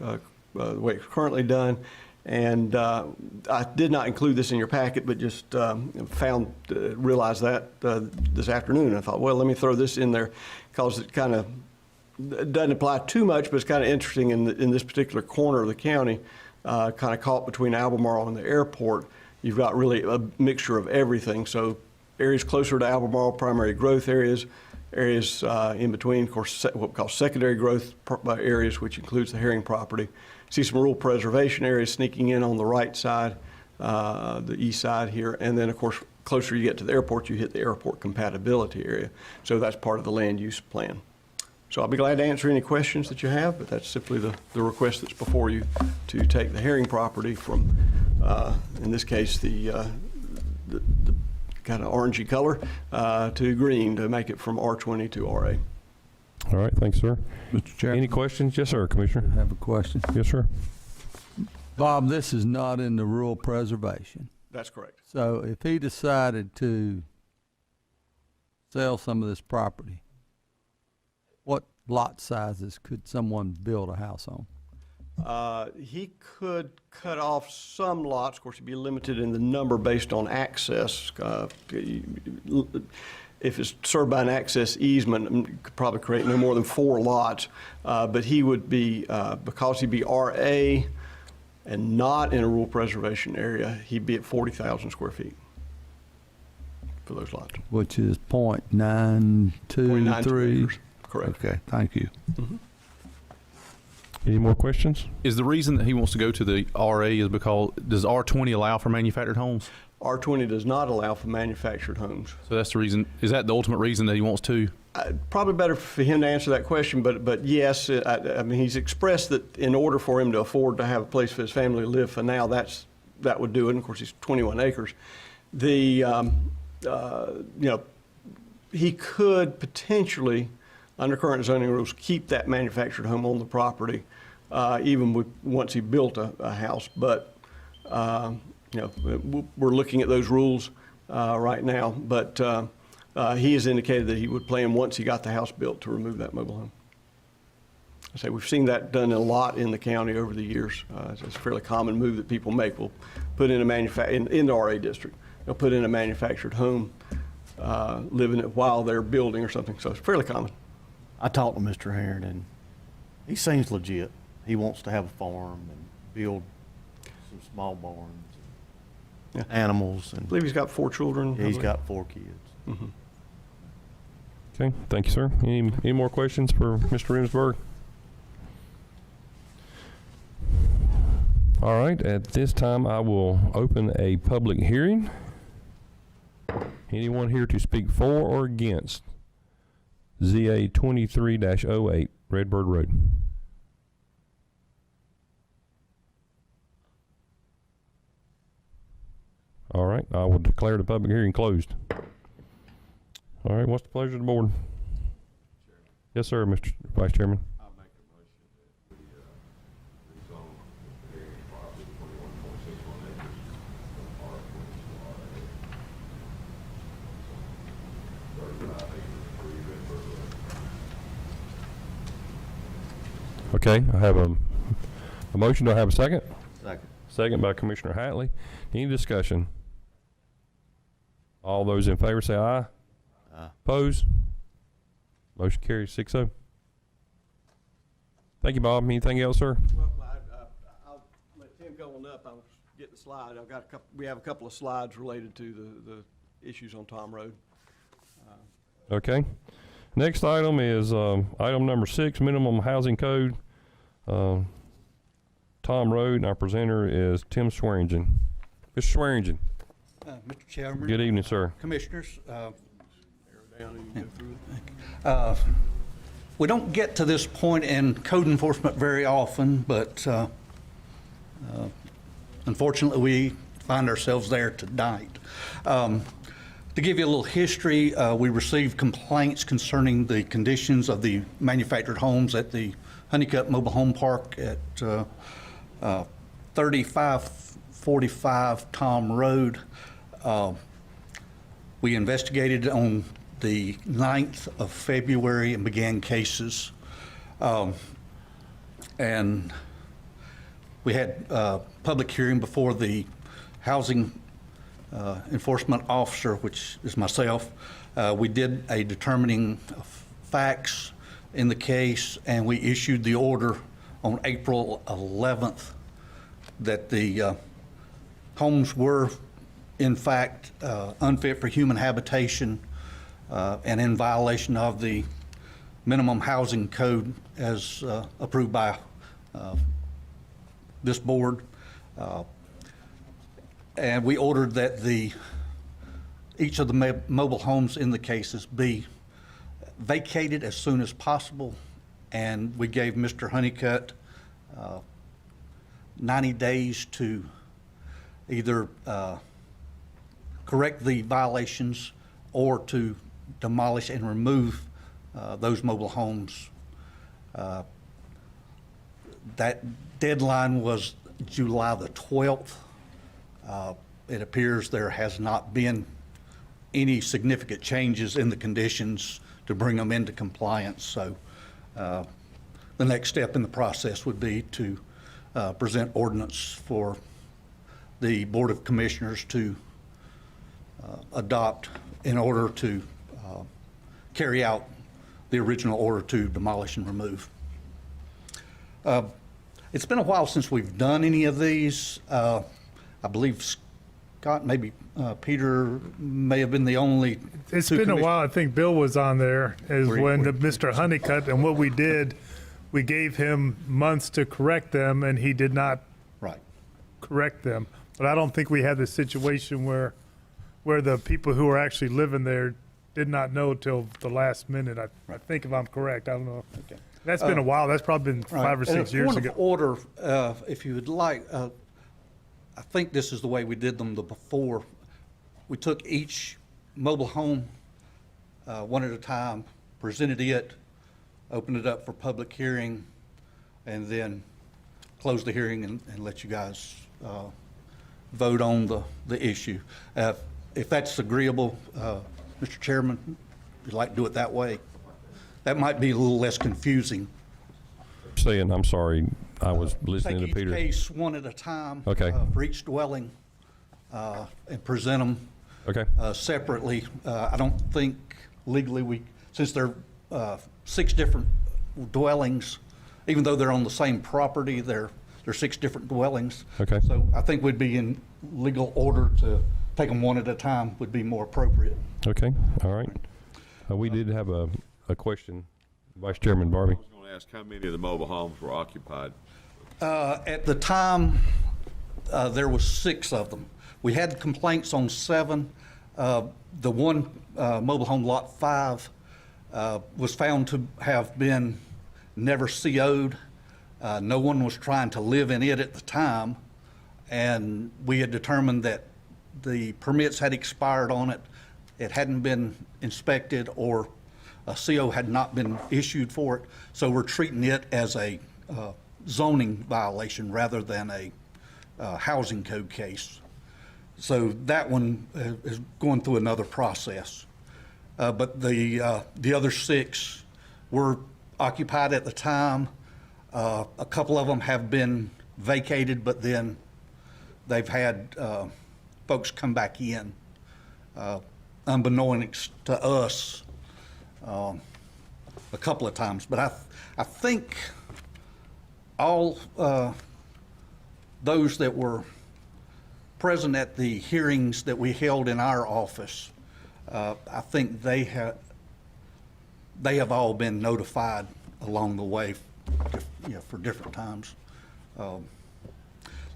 at the way it's currently done. And I did not include this in your packet, but just realized that this afternoon. I thought, well, let me throw this in there because it kind of doesn't apply too much, but it's kind of interesting in this particular corner of the county, kind of caught between Albemarle and the airport. You've got really a mixture of everything. So areas closer to Albemarle, primary growth areas, areas in between, of course, what we call secondary growth areas, which includes the Herring property. See some rural preservation areas sneaking in on the right side, the east side here. And then, of course, closer you get to the airport, you hit the airport compatibility area. So that's part of the land use plan. So I'll be glad to answer any questions that you have, but that's simply the request that's before you to take the Herring property from, in this case, the kind of orangey color to green to make it from R20 to RA. All right, thanks, sir. Mr. Chairman. Any questions? Yes, sir, Commissioner. I have a question. Yes, sir. Bob, this is not in the rural preservation. That's correct. So if he decided to sell some of this property, what lot sizes could someone build a house on? He could cut off some lots. Of course, he'd be limited in the number based on access. If it's served by an access easement, it could probably create no more than 4 lots. But he would be, because he'd be RA and not in a rural preservation area, he'd be at 40,000 square feet for those lots. Which is 0.923 acres. Correct. Okay, thank you. Mm-hmm. Any more questions? Is the reason that he wants to go to the RA is because, does R20 allow for manufactured homes? R20 does not allow for manufactured homes. So that's the reason, is that the ultimate reason that he wants to? Probably better for him to answer that question, but yes, I mean, he's expressed that in order for him to afford to have a place for his family to live for now, that would do it. And of course, he's 21 acres. He could potentially, under current zoning rules, keep that manufactured home on the property, even once he built a house. But we're looking at those rules right now. But he has indicated that he would plan, once he got the house built, to remove that mobile home. I say we've seen that done a lot in the county over the years. It's a fairly common move that people make. We'll put in in the RA district. They'll put in a manufactured home, live in it while they're building or something. So it's fairly common. I talked to Mr. Herring, and he seems legit. He wants to have a farm and build some small barns, and animals. And I believe he's got 4 children. Yeah, he's got 4 kids. Mm-hmm. Okay, thank you, sir. Any more questions for Mr. Remsburg? All right, at this time, I will open a public hearing. Anyone here to speak for or against ZA 23-08, Redbird Road? All right, I will declare the public hearing closed. All right, what's the pleasure of the board? Yes, sir, Mr. Vice Chairman. I'll make a motion that we rezone the area property 21.61 acres from R20 to RA. 35 acres for Redbird Road. Okay, I have a motion. Do I have a second? Second. Second by Commissioner Hatley. Any discussion? All those in favor say aye. Aye. Opposed? Motion carries 6-0. Thank you, Bob. Anything else, sir? Well, I'll let Tim go on up. I'll get the slide. We have a couple of slides related to the issues on Tom Road. Okay. Next item is item number 6, minimum housing code, Tom Road, and our presenter is Tim Swearingen. Mr. Swearingen. Mr. Chairman. Good evening, sir. Commissioners. We don't get to this point in code enforcement very often, but unfortunately we find ourselves there tonight. To give you a little history, we received complaints concerning the conditions of the manufactured homes at the Honeycutt Mobile Home Park at 3545 Tom Road. We investigated on the 9th of February and began cases. And we had a public hearing before the housing enforcement officer, which is myself. We did a determining of facts in the case, and we issued the order on April 11th that the homes were in fact unfit for human habitation and in violation of the minimum housing code as approved by this board. And we ordered that each of the mobile homes in the cases be vacated as soon as possible, and we gave Mr. Honeycutt 90 days to either correct the violations or to demolish and remove those mobile homes. That deadline was July the 12th. It appears there has not been any significant changes in the conditions to bring them into compliance. So the next step in the process would be to present ordinance for the Board of Commissioners to adopt in order to carry out the original order to demolish and remove. It's been a while since we've done any of these. I believe Scott, maybe Peter may have been the only. It's been a while. I think Bill was on there as when Mr. Honeycutt, and what we did, we gave him months to correct them, and he did not correct them. But I don't think we had the situation where the people who are actually living there did not know till the last minute. I think, if I'm correct, I don't know. Okay. That's been a while. That's probably been 5 or 6 years ago. Point of order, if you would like, I think this is the way we did them before. We took each mobile home one at a time, presented it, opened it up for public hearing, and then closed the hearing and let you guys vote on the issue. If that's agreeable, Mr. Chairman, if you'd like to do it that way, that might be a little less confusing. Saying, I'm sorry, I was listening to Peter. Take each case one at a time. Okay. For each dwelling, and present them. Okay. Separately. I don't think legally since they're 6 different dwellings, even though they're on the same property, they're 6 different dwellings. Okay. So I think we'd be in legal order to take them one at a time would be more appropriate. Okay, all right. We did have a question, Vice Chairman Barbie. I was going to ask how many of the mobile homes were occupied? At the time, there was 6 of them. We had complaints on 7. The one mobile home, Lot 5, was found to have been never CO'd. No one was trying to live in it at the time, and we had determined that the permits had expired on it. It hadn't been inspected, or a CO had not been issued for it. So we're treating it as a zoning violation rather than a housing code case. So that one is going through another process. But the other 6 were occupied at the time. A couple of them have been vacated, but then they've had folks come back in, unbeknownst to us, a couple of times. But I think all those that were present at the hearings that we held in our office, I think they have all been notified along the way, for different times. Like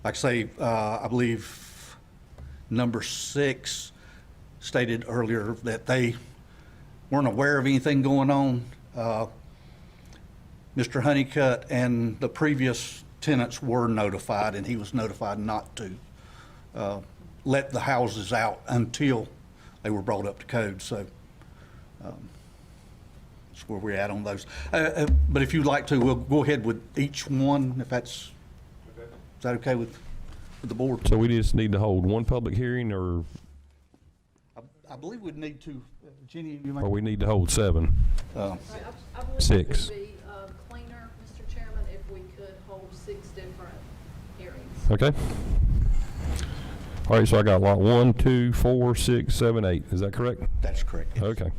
I say, I believe number 6 stated earlier that they weren't aware of anything going on. Mr. Honeycutt and the previous tenants were notified, and he was notified not to let the houses out until they were brought up to code. So that's where we're at on those. But if you'd like to, we'll go ahead with each one, if that's, is that okay with the board? So we just need to hold one public hearing, or I believe we'd need to, Jenny, you might. or we need to hold 7? I believe 6. it would be cleaner, Mr. Chairman, if we could hold 6 different hearings. Okay. All right, so I got lot 1, 2, 4, 6, 7, 8. Is that correct? That's correct. Yes. Okay.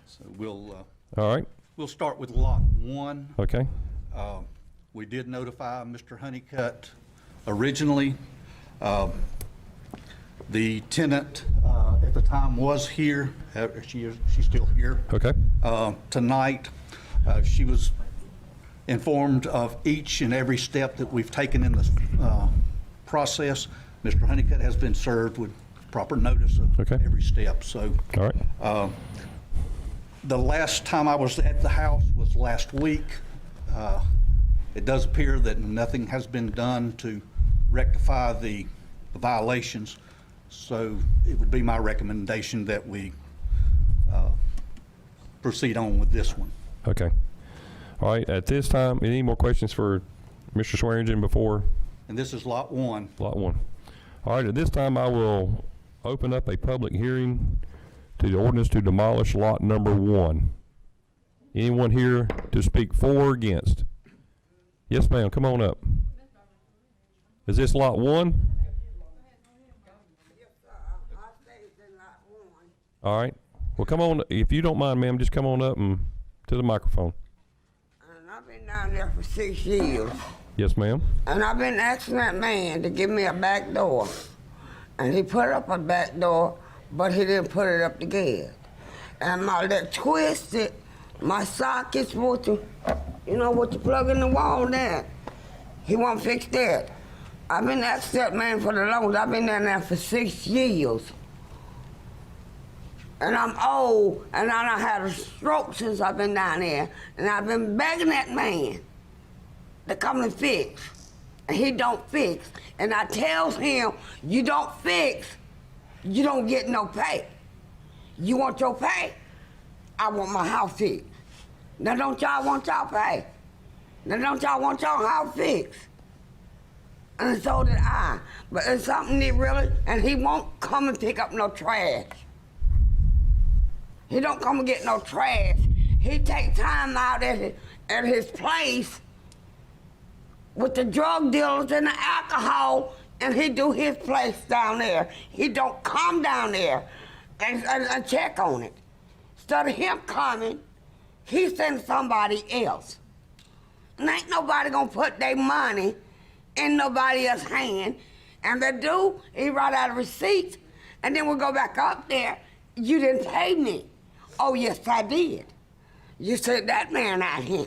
So we'll. All right. We'll start with lot 1. Okay. We did notify Mr. Honeycutt originally. The tenant at the time was here. She's still here. Okay. Tonight, she was informed of each and every step that we've taken in this process. Mr. Honeycutt has been served with proper notice of every step. So, all right. The last time I was at the house was last week. It does appear that nothing has been done to rectify the violations. So it would be my recommendation that we proceed on with this one. Okay. All right. At this time, any more questions for Mr. Swearingen before? And this is lot 1. Lot 1. All right. At this time, I will open up a public hearing to the ordinance to demolish lot number 1. Anyone here to speak for or against? Yes, ma'am. Come on up. Is this lot 1? All right. Well, come on. If you don't mind, ma'am, just come on up and to the microphone. And I've been down there for 6 years. Yes, ma'am. And I've been asking that man to give me a back door. And he put up a back door, but he didn't put it up together. And my leg twisted, my socket's supposed to, what you plug in the wall there. He won't fix that. I've been asking that man for the longest. I've been down there for 6 years. And I'm old, and I done had a stroke since I've been down there. And I've been begging that man to come and fix. And he don't fix. And I tells him, you don't fix, you don't get no pay. You want your pay? I want my house fixed. Now don't y'all want y'all pay? Now don't y'all want y'all house fixed? And so did I. But it's something that really, and he won't come and pick up no trash. He don't come and get no trash. He take time out at his place with the drug dealers and the alcohol, and he do his place down there. He don't come down there and check on it. Instead of him coming, he sends somebody else. And ain't nobody gonna put their money in nobody else's hand. And they do, he write out a receipt, and then we'll go back up there. You didn't pay me. Oh, yes, I did. You sent that man out here.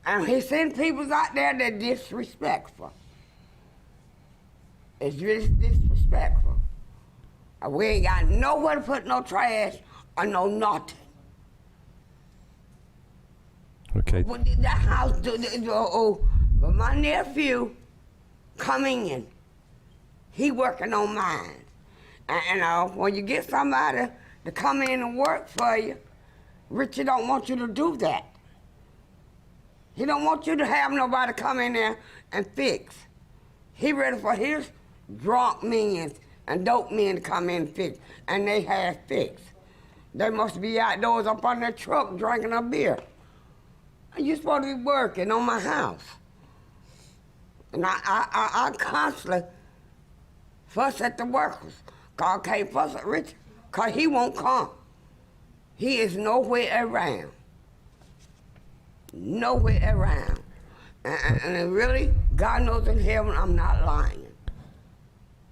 And he sent people out there that disrespectful. It's really disrespectful. And we ain't got nowhere to put no trash or no nothing. Okay. But that house, but my nephew coming in, he working on mine. And when you get somebody to come in and work for you, Richard don't want you to do that. He don't want you to have nobody come in there and fix. He ready for his drunk men and dope men to come in and fix, and they have fixed. They must be outdoors up on their truck drinking a beer. You supposed to be working on my house. And I constantly fuss at the workers. God can't fuss at Richard, because he won't come. He is nowhere around. Nowhere around. And really, God knows in heaven I'm not lying.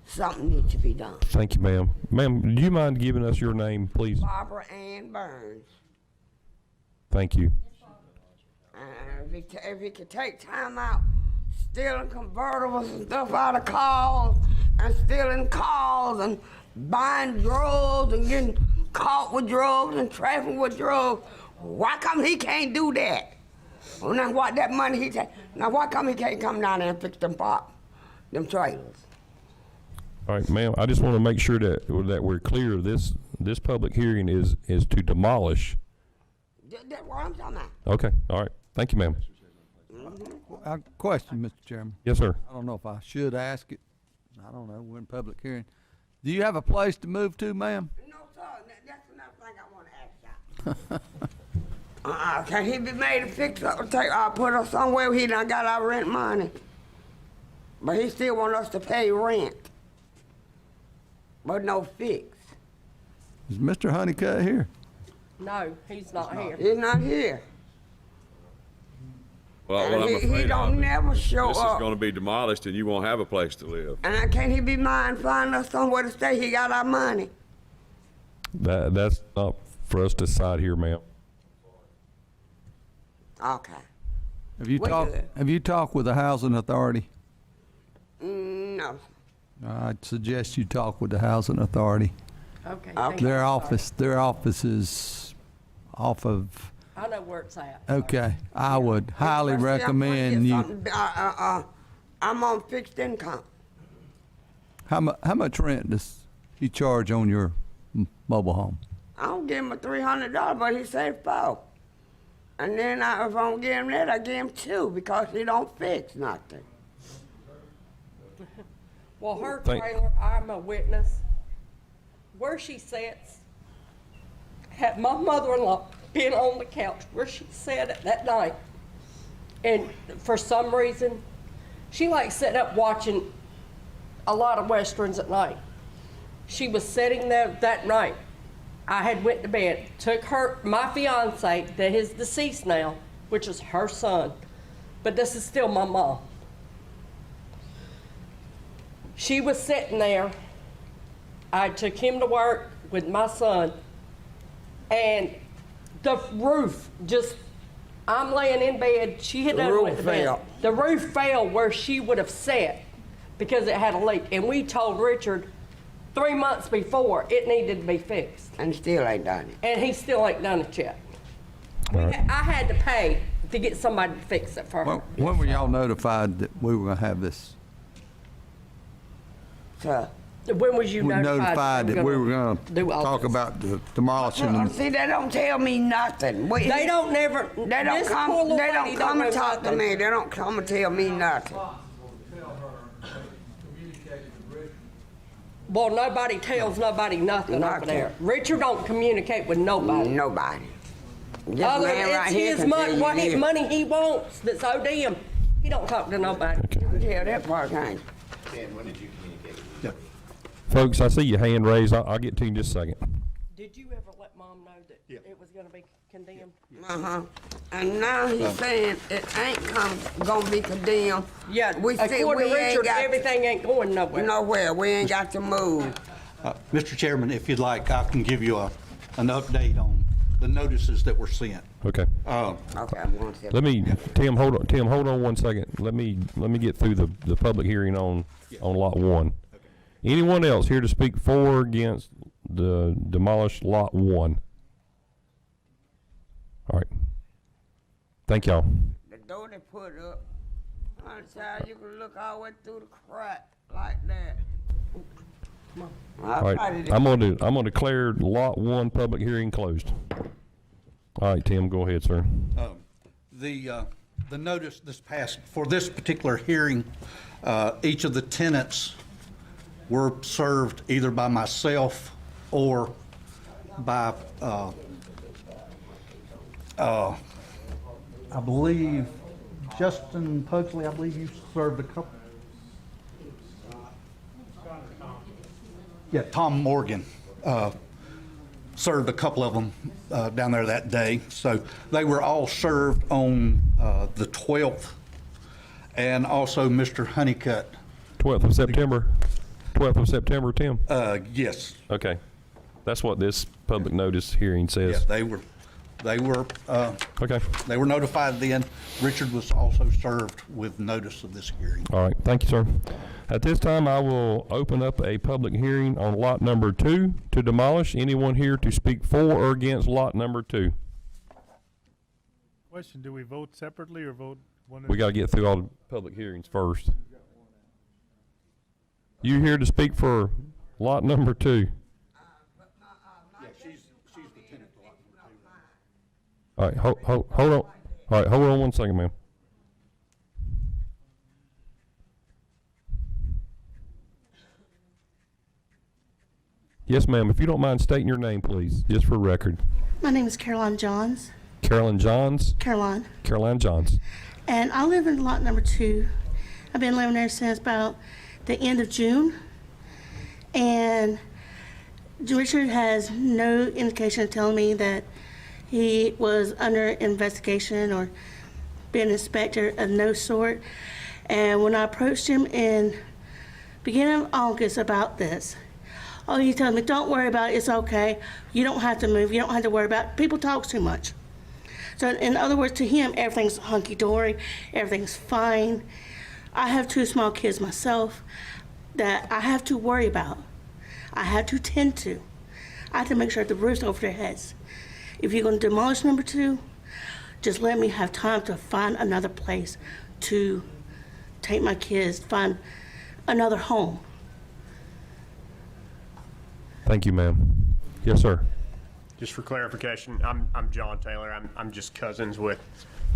Something needs to be done. Thank you, ma'am. Ma'am, do you mind giving us your name, please? Barbara Ann Burns. Thank you. If he could take time out stealing convertibles and stuff out of cars and stealing cars and buying drugs and getting caught with drugs and trafficking with drugs, why come he can't do that? Well, now what that money he take? Now why come he can't come down there and fix them trailers? All right, ma'am, I just want to make sure that we're clear. This public hearing is to demolish. That's what I'm talking about. Okay, all right. Thank you, ma'am. Question, Mr. Chairman. Yes, sir. I don't know if I should ask it. I don't know. We're in public hearing. Do you have a place to move to, ma'am? No, sir. That's another thing I want to ask y'all. Can he be made to fix up, put us somewhere where he done got our rent money? But he still want us to pay rent. But no fix. Is Mr. Honeycutt here? No, he's not here. He's not here. Well, what I'm He afraid don't of, never show this is up. going to be demolished and you won't have a place to live. And can't he be mine, find us somewhere to stay? He got our money. That's not for us to decide here, ma'am. Okay. Have you talked with the housing authority? No. I'd suggest you talk with the housing authority. Okay. Their office is off of. I know where it's at. Okay, I would highly recommend you. I'm on fixed income. How much rent does he charge on your mobile home? I don't give him a $300, but he said $4. And then if I don't give him that, I give him $2 because he don't fix nothing. Well, her trailer, I'm a witness. Where she sits, had my mother-in-law been on the couch where she sat at that night. And for some reason, she likes sitting up watching a lot of Westerns at night. She was sitting there that night. I had went to bed, took my fiance, that is deceased now, which is her son, but this is still my mom. She was sitting there. I took him to work with my son, and the roof I'm laying in bed, she had done went to bed. The roof fell where she would have sat because it had a leak, and we told Richard 3 months before it needed to be fixed. And still ain't done it. And he still ain't done it yet. I had to pay to get somebody to fix it for her. When were y'all notified that we were going to have this? When was you notified that we were going to talk about the demolishing? See, they don't tell me nothing. They don't come and talk to me. They don't come and tell me nothing. Well, nobody tells nobody nothing over there. Richard don't communicate with nobody. Nobody. Other than it's his money, what money he wants that's owed him. He don't talk to nobody. Yeah, that part ain't. Dan, when did you communicate with him? Folks, I see your hand raised. I'll get to you in just a second. Did you ever let Mom know that it was going to be condemned? And now he's saying it ain't gonna be condemned. Yeah, according to Richard, everything ain't going nowhere. Nowhere. We ain't got to move. Mr. Chairman, if you'd like, I can give you an update on the notices that were sent. Okay. Okay, I'm going to. Let me, Tim, hold on. Tim, hold on one second. Let me get through the public hearing on lot 1. Anyone else here to speak for or against the demolished lot 1? All right. Thank y'all. The door they put up, on the side, you can look all the way through the crack like that. All right. I'm gonna declare lot 1 public hearing closed. All right, Tim, go ahead, sir. The notice for this particular hearing, each of the tenants were served either by myself or by, I believe, Justin Pugsley, I believe you served a couple. Yeah, Tom Morgan served a couple of them down there that day. So they were all served on the 12th, and also Mr. Honeycutt. 12th of September. 12th of September, Tim? Yes. Okay. That's what this public notice hearing says. Yeah, they were okay. They were notified then. Richard was also served with notice of this hearing. All right. Thank you, sir. At this time, I will open up a public hearing on lot number 2 to demolish. Anyone here to speak for or against lot number 2? Question, do we vote separately or vote one? We got to get through all the public hearings first. You here to speak for lot number 2? Yeah, she's the tenant for lot number 2. All right, hold on. All right, hold on one second, ma'am. Yes, ma'am. If you don't mind stating your name, please, just for record. My name is Caroline Johns. Carolyn Johns? Caroline. Caroline Johns. And I live in lot number 2. I've been living there since about the end of June. And Richard has no indication of telling me that he was under investigation or been inspector of no sort. And when I approached him in beginning of August about this, he told me, don't worry about it, it's okay. You don't have to move, you don't have to worry about it. People talk too much. So in other words, to him, everything's hunky-dory, everything's fine. I have 2 small kids myself that I have to worry about. I have to tend to. I have to make sure the roof's over their heads. If you're gonna demolish number 2, just let me have time to find another place to take my kids, find another home. Thank you, ma'am. Yes, sir. Just for clarification, I'm John Taylor. I'm just cousins with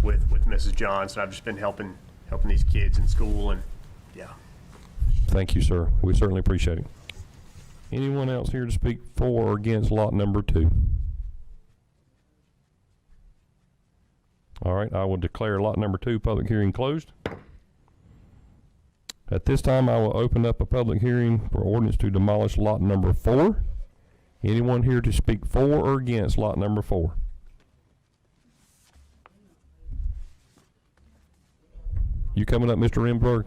Mrs. Johns, and I've just been helping these kids in school, and yeah. Thank you, sir. We certainly appreciate it. Anyone else here to speak for or against lot number 2? All right, I will declare lot number 2 public hearing closed. At this time, I will open up a public hearing for ordinance to demolish lot number 4. Anyone here to speak for or against lot number 4? You coming up, Mr. Remsburg?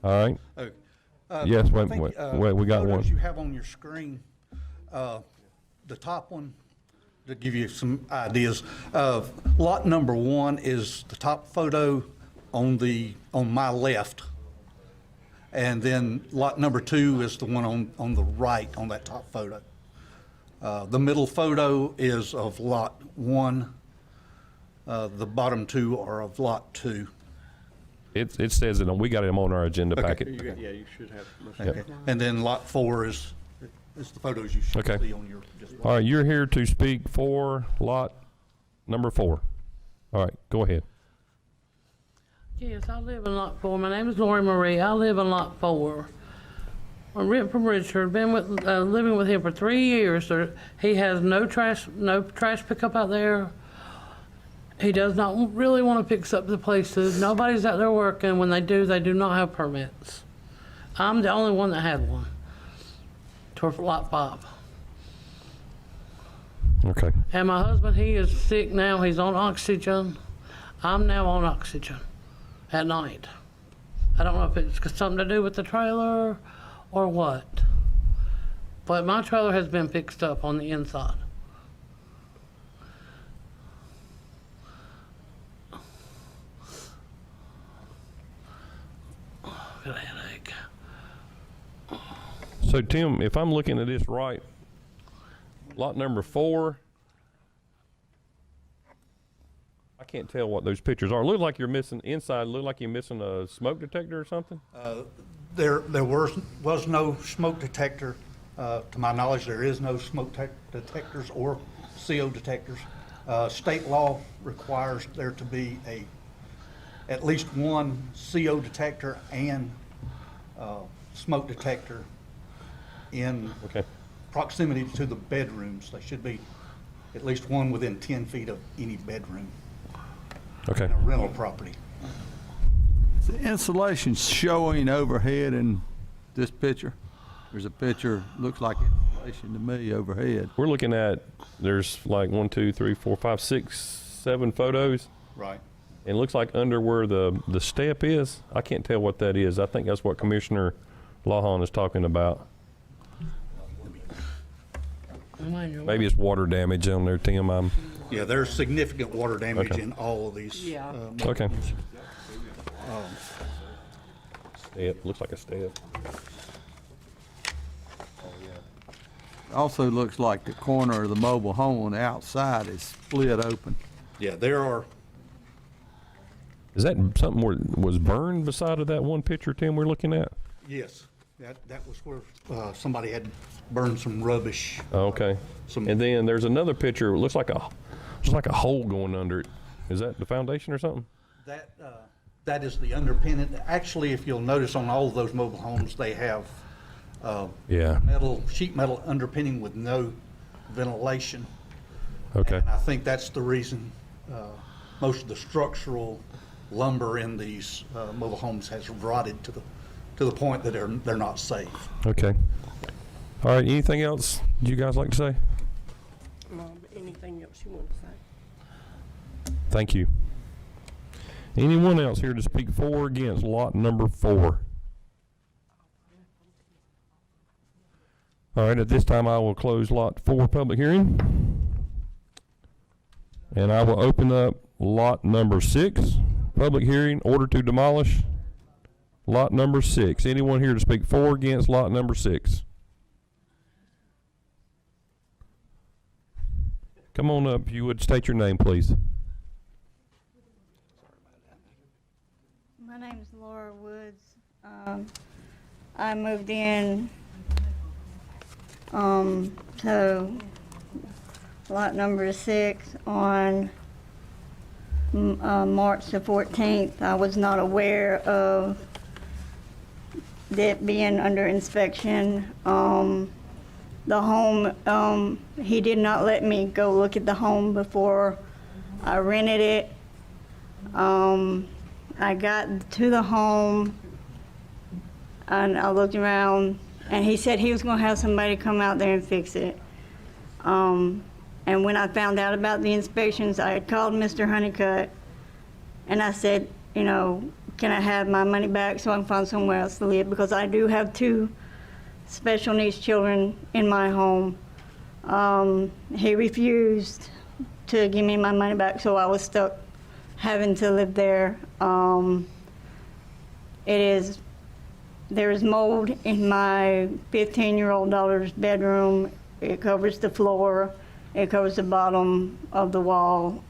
All right. Yes, wait, we got one. You have on your screen, the top one, to give you some ideas of lot number 1 is the top photo on my left, and then lot number 2 is the one on the right on that top photo. The middle photo is of lot 1. The bottom 2 are of lot 2. It says it on. We got them on our agenda packet. Yeah, you should have. Okay. And then lot 4 is the photos you should see on your display. All right, you're here to speak for lot number 4. All right, go ahead. Yes, I live in lot 4. My name is Lori Marie. I live in lot 4. I'm written from Richard. Been living with him for 3 years. He has no trash pickup out there. He does not really want to fix up the places. Nobody's out there working. When they do not have permits. I'm the only one that had one. For lot 5. Okay. And my husband, he is sick now. He's on oxygen. I'm now on oxygen at night. I don't know if it's got something to do with the trailer or what. but my trailer has been fixed up on the inside. Got a headache. So Tim, if I'm looking at this right, lot number 4, I can't tell what those pictures are. Look like you're missing inside. Look like you're missing a smoke detector or something. There was no smoke detector. To my knowledge, there is no smoke detectors or CO detectors. State law requires there to be at least one CO detector and smoke detector in proximity to the bedrooms. They should be at least one within 10 feet of any bedroom. Okay. In a rental property. The insulation showing overhead in this picture. There's a picture, looks like insulation to me overhead. We're looking at, there's like 1, 2, 3, 4, 5, 6, 7 photos. Right. And it looks like under where the step is, I can't tell what that is. I think that's what Commissioner Lawhon is talking about. Maybe it's water damage on there, Tim. Yeah, there's significant water damage in all of these. Yeah. Okay. Step, looks like a step. Also looks like the corner of the mobile home on the outside is split open. Yeah, there are. Is that something where was burned beside of that one picture, Tim, we're looking at? Yes, that was where somebody had burned some rubbish. Okay. And then there's another picture. It looks like a hole going under it. Is that the foundation or something? That is the underpinning. Actually, if you'll notice on all of those mobile homes, they have sheet metal underpinning with no ventilation. Okay. And I think that's the reason most of the structural lumber in these mobile homes has rotted to the point that they're not safe. Okay. All right. Anything else you guys like to say? Anything else you want to say? Thank you. Anyone else here to speak for or against lot number 4? All right, at this time I will close lot 4 public hearing. And I will open up lot number 6, public hearing, order to demolish lot number 6. Anyone here to speak for or against lot number 6? Come on up, if you would state your name, please. My name is Laura Woods. I moved in to lot number 6 on March the 14th. I was not aware of it being under inspection. The home, he did not let me go look at the home before I rented it. I got to the home and I looked around and he said he was going to have somebody come out there and fix it. And when I found out about the inspections, I had called Mr. Honeycutt and I said, you know, can I have my money back so I can find somewhere else to live? Because I do have 2 special needs children in my home. He refused to give me my money back, so I was stuck having to live there. There is mold in my 15-year-old daughter's bedroom. It covers the floor. It covers the bottom of the wall.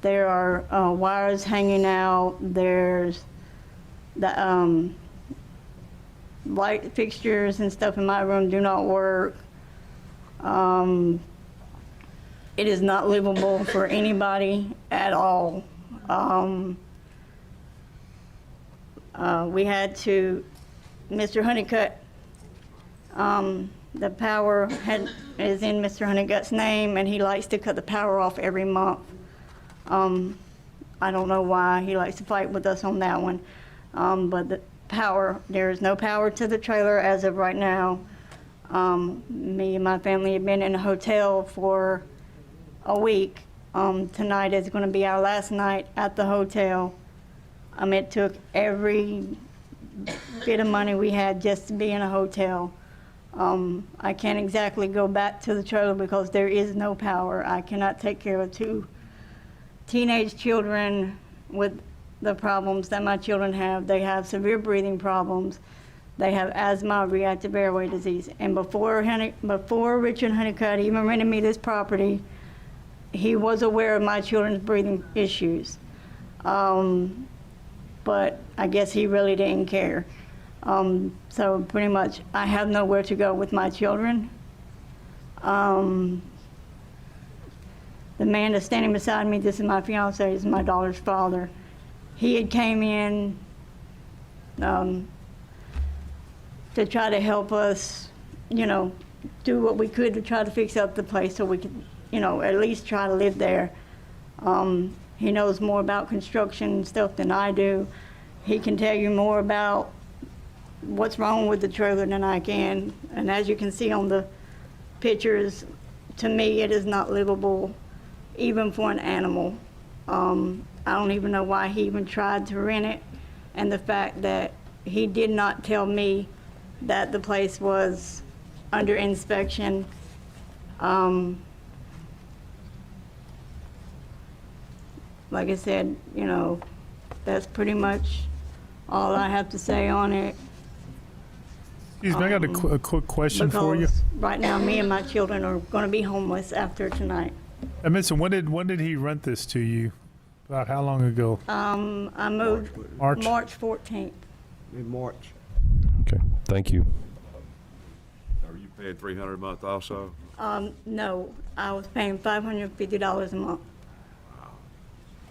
There are wires hanging out. There's the light fixtures and stuff in my room do not work. It is not livable for anybody at all. We had to, Mr. Honeycutt, the power is in Mr. Honeycutt's name and he likes to cut the power off every month. I don't know why he likes to fight with us on that one. But the power, there is no power to the trailer as of right now. Me and my family have been in a hotel for a week. Tonight is going to be our last night at the hotel. It took every bit of money we had just to be in a hotel. I can't exactly go back to the trailer because there is no power. I cannot take care of 2 teenage children with the problems that my children have. They have severe breathing problems. They have asthma, reactive airway disease. And before Richard Honeycutt even rented me this property, he was aware of my children's breathing issues. But I guess he really didn't care. So pretty much I have nowhere to go with my children. The man that's standing beside me, this is my fiance, is my daughter's father. He had came in to try to help us, you know, do what we could to try to fix up the place so we could, you know, at least try to live there. He knows more about construction stuff than I do. He can tell you more about what's wrong with the trailer than I can. And as you can see on the pictures, to me, it is not livable, even for an animal. I don't even know why he even tried to rent it. And the fact that he did not tell me that the place was under inspection. Like I said, you know, that's pretty much all I have to say on it. Excuse me, I got a quick question for you. Because right now, me and my children are going to be homeless after tonight. And Miss, when did he rent this to you? About how long ago? I moved March? March 14th. In March. Okay, thank you. Are you paying $300 a month also? No, I was paying $550 a month.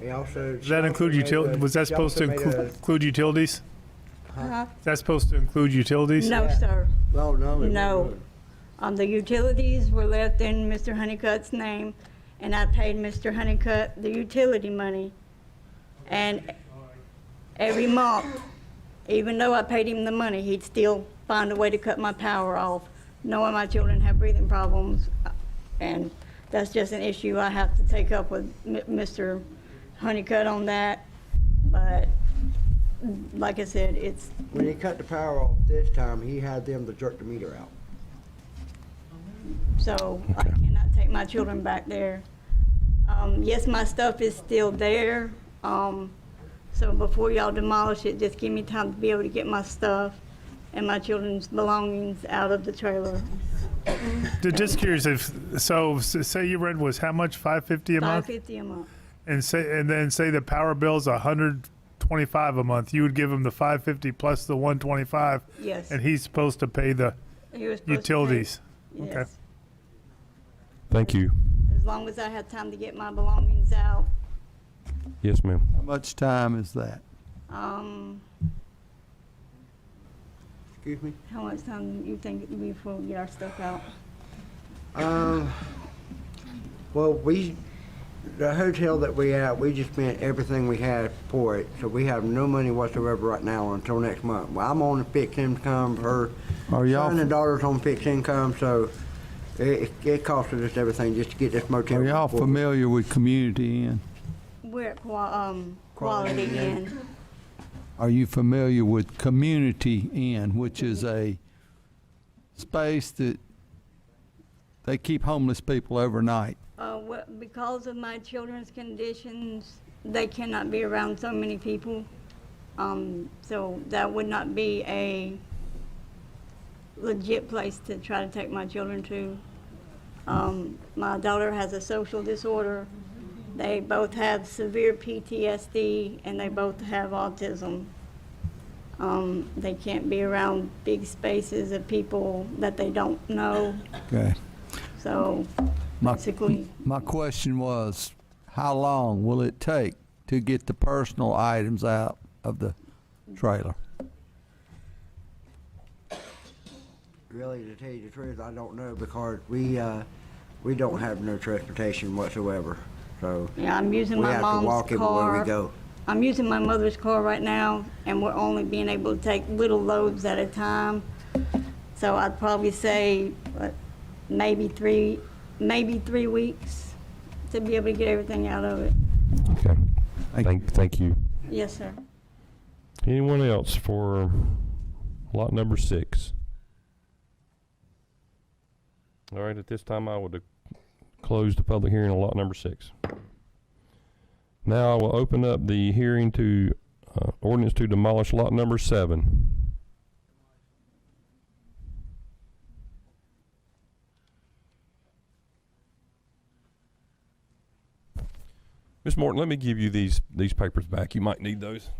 He also. Does that include utilities? Was that supposed to include utilities? Huh? Is that supposed to include utilities? No, sir. No, no. No. The utilities were left in Mr. Honeycutt's name, and I paid Mr. Honeycutt the utility money. And every month, even though I paid him the money, he'd still find a way to cut my power off, knowing my children have breathing problems. And that's just an issue I have to take up with Mr. Honeycutt on that. But like I said, it's... When he cut the power off this time, he had them to jerk the meter out. So I cannot take my children back there. Yes, my stuff is still there. So before y'all demolish it, just give me time to be able to get my stuff and my children's belongings out of the trailer. Just curious, say your rent was how much? $550 a month? $550 a month. And then say the power bill's $125 a month. You would give him the $550 plus the $125. Yes. And he's supposed to pay the He was supposed to utilities. pay- Okay. Yes. Thank you. As long as I have time to get my belongings out. Yes, ma'am. How much time is that? Excuse me? How much time do you think it will be before we get our stuff out? Well, the hotel that we at, we just spent everything we had for it, so we have no money whatsoever right now until next month. Well, I'm on fixed income, her son and daughter's on fixed income, so it costed us everything just to get this motel. Are y'all familiar with Community Inn? We're at Quality Inn. Are you familiar with Community Inn, which is a space that they keep homeless people overnight? Well, because of my children's conditions, they cannot be around so many people. So that would not be a legit place to try to take my children to. My daughter has a social disorder. They both have severe PTSD, and they both have autism. They can't be around big spaces of people that they don't know. Okay. So basically, My question was, how long will it take to get the personal items out of the trailer? Really, to tell you the truth, I don't know, because we don't have no transportation whatsoever, so. yeah, I'm using we my have to mom's walk everywhere car. we go. I'm using my mother's car right now, and we're only being able to take little loads at a time. So I'd probably say maybe 3 weeks to be able to get everything out of it. Okay. Thank you. Yes, sir. Anyone else for lot number 6? All right, at this time, I will close the public hearing on lot number 6. Now I will open up the hearing to ordinance to demolish lot number 7. Ms. Morton, let me give you these papers back. You might need those.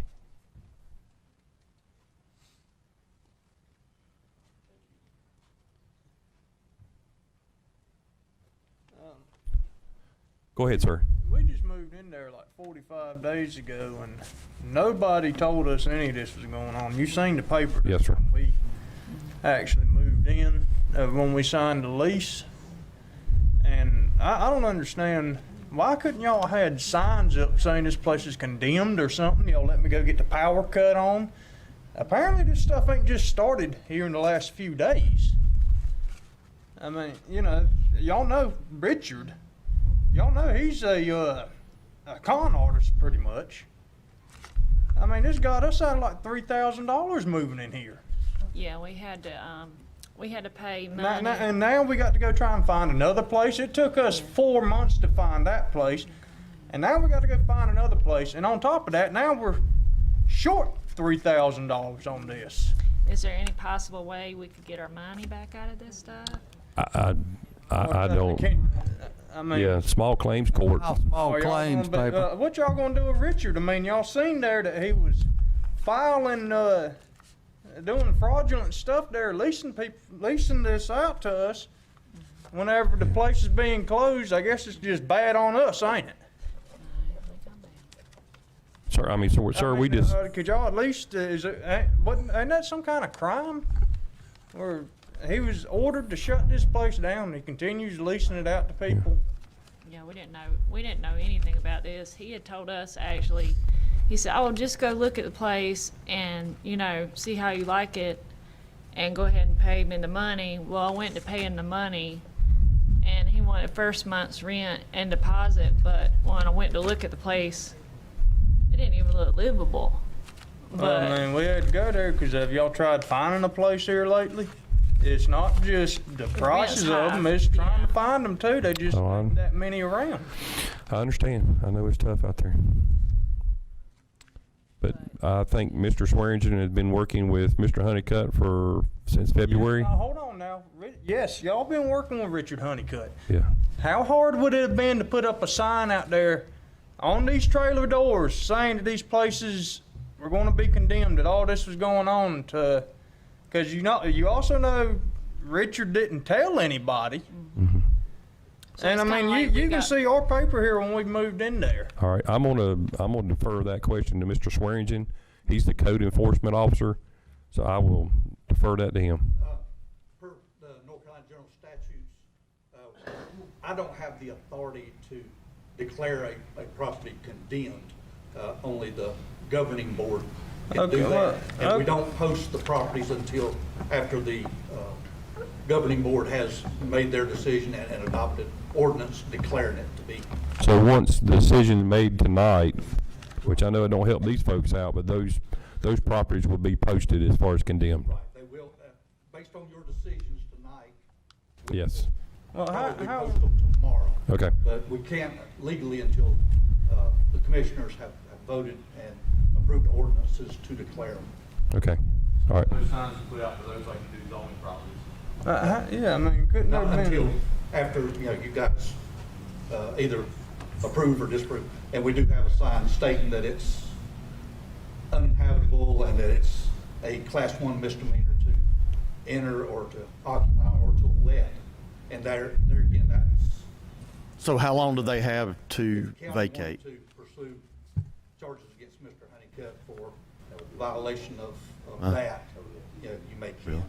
Go ahead, sir. We just moved in there like 45 days ago, and nobody told us any of this was going on. You seen the paper? Yes, sir. When we actually moved in, when we signed the lease, and I don't understand, why couldn't y'all had signs up saying this place is condemned or something? Y'all let me go get the power cut on. Apparently this stuff ain't just started here in the last few days. I mean, you know, y'all know Richard. Y'all know he's a con artist pretty much. I mean, this got us out of like $3,000 moving in here. Yeah, we had to pay money. And now we got to go try and find another place. It took us 4 months to find that place. And now we got to go find another place. And on top of that, now we're short $3,000 on this. Is there any possible way we could get our money back out of this stuff? I don't. I mean, Yeah, small claims court. Small are y'all claims gonna be- paper. what y'all gonna do with Richard? I mean, y'all seen there that he was filing, doing fraudulent stuff there, leasing this out to us. Whenever the place is being closed, I guess it's just bad on us, ain't it? Sir, sir, we just. Could y'all at least, ain't that some kind of crime? Or he was ordered to shut this place down, and he continues leasing it out to people. Yeah, we didn't know anything about this. He had told us actually, he said, "Oh, just go look at the place and, see how you like it and go ahead and pay me the money." Well, I went to pay him the money and he wanted first month's rent and deposit, but when I went to look at the place, it didn't even look livable. But I mean, we had to go there because have y'all tried finding a place here lately? It's not just the prices of them, it's trying to find them too. They just ain't that many around. I understand. I know it's tough out there. But I think Mr. Swearingen has been working with Mr. Honeycutt since February. Now, hold on now. Yes, y'all been working with Richard Honeycutt. Yeah. How hard would it have been to put up a sign out there on these trailer doors saying that these places were going to be condemned, that all this was going on to... Because you also know Richard didn't tell anybody. Mm-hmm. So and I mean, like you can see our paper here when we moved in there. All right, I'm gonna defer that question to Mr. Swearingen. He's the code enforcement officer, so I will defer that to him. Per the North Carolina General Statutes, I don't have the authority to declare a property condemned. Only the governing board can do that. And we don't post the properties until after the governing board has made their decision and adopted ordinance declaring it to be. So once the decision is made tonight, which I know it don't help these folks out, but those properties will be posted as far as condemned. Right, they will, based on your decisions tonight. Yes. Well, probably post them tomorrow. Okay. But we can't legally until the commissioners have voted and approved ordinances to declare them. Okay. All right. Those signs are put out for those like you do zoning properties. Yeah, I mean, couldn't Not have until been... after, you guys either approve or disapprove. And we do have a sign stating that it's uninhabitable and that it's a Class 1 misdemeanor to enter or to occupy or to let. And there again, that's... So how long do they have to If the county vacate? wanted to pursue charges against Mr. Honeycutt for violation of that, you may can.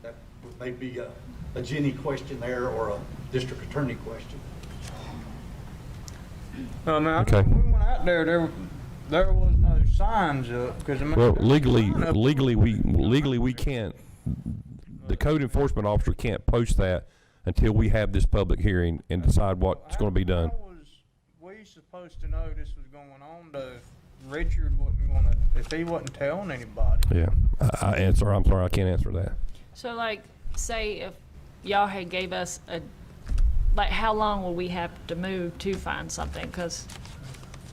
That may be a Jenny question there or a district attorney question. I mean, Okay. we went out there was no signs up because I mean, Well, legally we can't. The code enforcement officer can't post that until we have this public hearing and decide what's going to be done. How was we supposed to know this was going on? Richard wasn't going to, if he wasn't telling anybody. Yeah. I'm sorry, I can't answer that. So like, say y'all had gave us like, how long will we have to move to find something? Because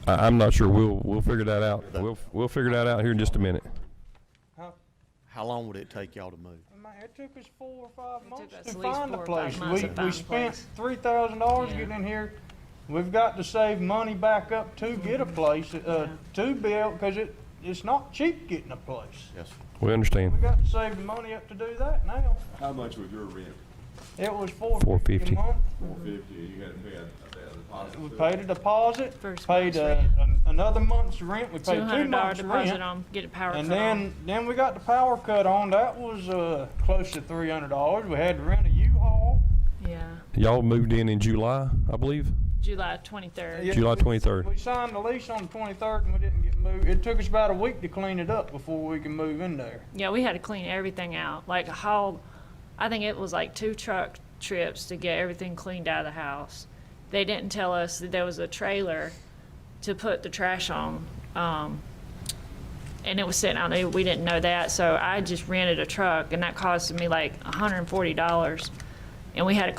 I'm not sure. We'll figure that out. We'll figure that out here in just a minute. How long would it take y'all to move? Man, it took us 4 or 5 months us to at least find a 4 or 5 place. months to We find a spent place. $3,000 Yeah. getting in here. We've got to save money back up to get a place, to be able, because it's not cheap getting a place. Yes. We understand. We got to save the money up to do that now. How much was your rent? It was $450 a month. $450, you got to pay a deposit. We paid a deposit, First paid month's another month's rent. We paid 2 $200 months' deposit rent. on, get a power And cut on. then we got the power cut on. That was close to $300. We had to rent a U-Haul. Yeah, Y'all moved in July, I believe. July 23rd. July 23rd. We signed the lease on the 23rd and we didn't get moved. It took us about a week to clean it up before we could move in there. Yeah, we had to clean everything out. Like I think it was like 2 truck trips to get everything cleaned out of the house. They didn't tell us that there was a trailer to put the trash on. And it was sitting out there. We didn't know that. So I just rented a truck and that cost me like $140. And we had to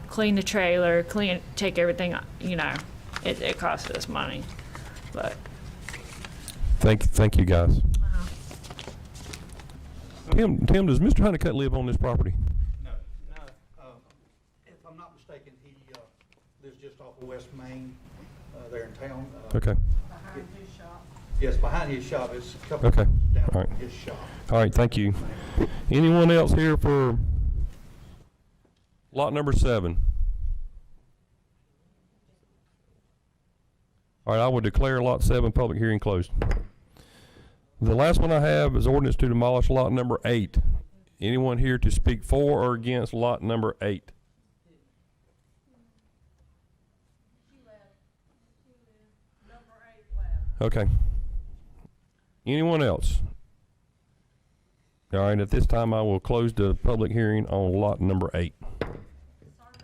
clean the trailer, take everything, it cost us money. But Thank you guys. Tim, does Mr. Honeycutt live on this property? No. If I'm not mistaken, he lives just off of West Main, there in town. Okay. Behind his shop? Yes, behind his shop. It's a couple Okay. of down All right. from his shop. All right, thank you. Anyone else here for lot number 7? All right, I will declare lot 7 public hearing closed. The last one I have is ordinance to demolish lot number 8. Anyone here to speak for or against lot number 8? Okay. Anyone else? All right, at this time I will close the public hearing on lot number 8. Sunday,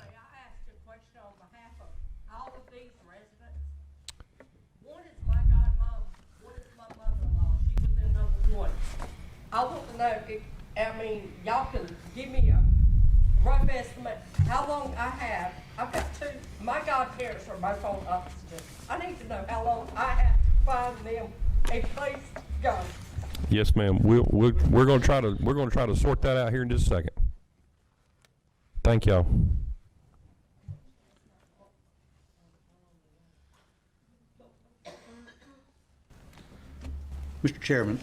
I asked a question on behalf of all of these residents. One is my godmom, one is my mother-in-law, she was in number 1. I want to know if, y'all can give me a rough estimate, how long I have. I've got 2, my godparents are both on oxygen. I need to know how long I have to find them a place to go. Yes, ma'am. We're going to try to sort that out here in just a second. Thank y'all. Mr. Chairman,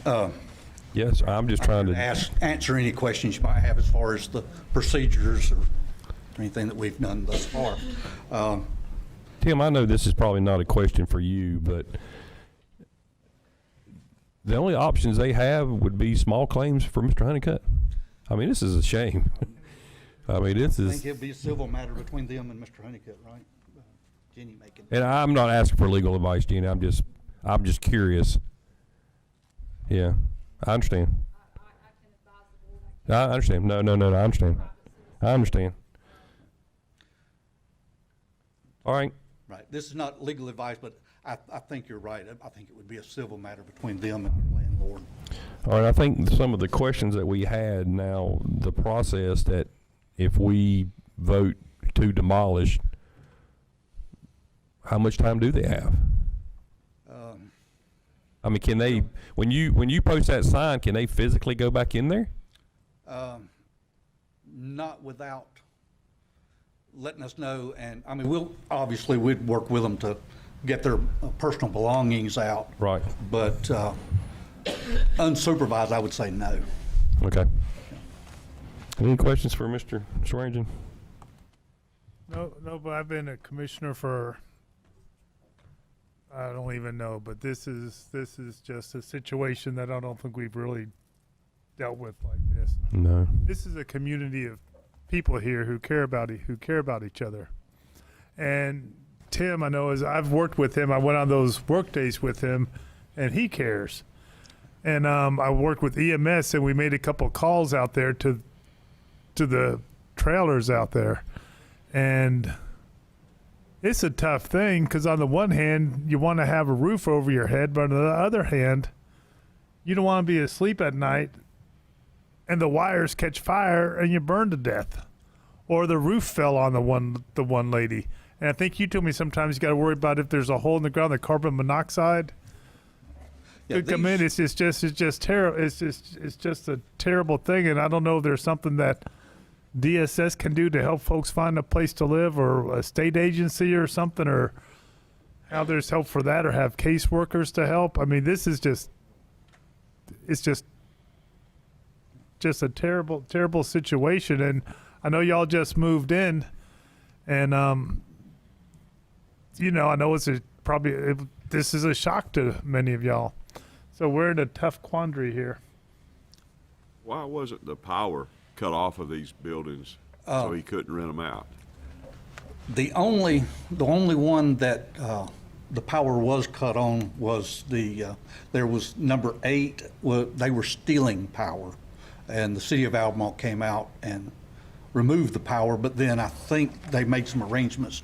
Yes, I'm just trying to answer any questions you might have as far as the procedures or anything that we've done thus far. Tim, I know this is probably not a question for you, but the only options they have would be small claims for Mr. Honeycutt. I mean, this is a shame. I mean, this I is, think it'd be a civil matter between them and Mr. Honeycutt, right? Jenny making. and I'm not asking for legal advice, Gina. I'm just curious. Yeah, I understand. I understand. No, I understand. I understand. All right. Right. This is not legal advice, but I think you're right. I think it would be a civil matter between them and the landlord. All right, I think some of the questions that we had now, the process that if we vote to demolish, how much time do they have? I mean, can they, when you post that sign, can they physically go back in there? Not without letting us know, and I mean, we'd work with them to get their personal belongings out. Right. But unsupervised, I would say no. Okay. Any questions for Mr. Swearingen? No, but I've been a commissioner for, I don't even know, but this is just a situation that I don't think we've really dealt with like this. No. This is a community of people here who care about each other. And Tim, I know, as I've worked with him, I went on those work days with him, and he cares. And I worked with EMS, and we made a couple calls out there to the trailers out there. And it's a tough thing because on the one hand, you want to have a roof over your head, but on the other hand, you don't want to be asleep at night and the wires catch fire and you burn to death. or the roof fell on the one lady. And I think you told me sometimes you got to worry about if there's a hole in the ground, the carbon monoxide could come in. It's just terrible. It's just a terrible thing. And I don't know if there's something that DSS can do to help folks find a place to live, or a state agency or something, or how there's help for that, or have caseworkers to help. I mean, this is it's just a terrible, terrible situation. And I know y'all just moved in, and you know, I know this is a shock to many of y'all. So we're in a tough quandary here. Why wasn't the power cut off of these buildings so he couldn't rent them out? The only one that the power was cut on was there was number 8. They were stealing power, and the city of Albemarle came out and removed the power. But then I think they made some arrangements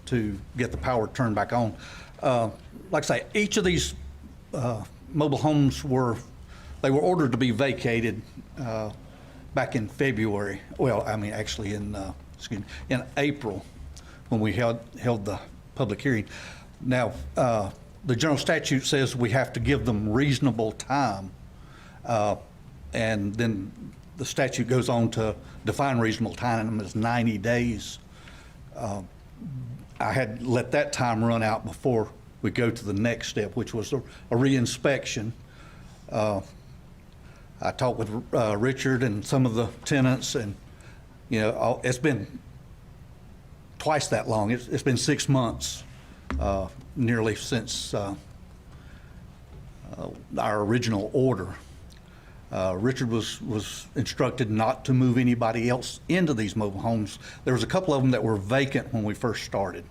to get the power turned back on. Like I say, each of these mobile homes were ordered to be vacated back in February. Well, I mean, actually in April, when we held the public hearing. Now, the general statute says we have to give them reasonable time, and then the statute goes on to define reasonable time as 90 days. I had let that time run out before we go to the next step, which was a reinspection. I talked with Richard and some of the tenants, and you know, it's been twice that long. It's been 6 months, nearly, since our original order. Richard was instructed not to move anybody else into these mobile homes. There was a couple of them that were vacant when we first started.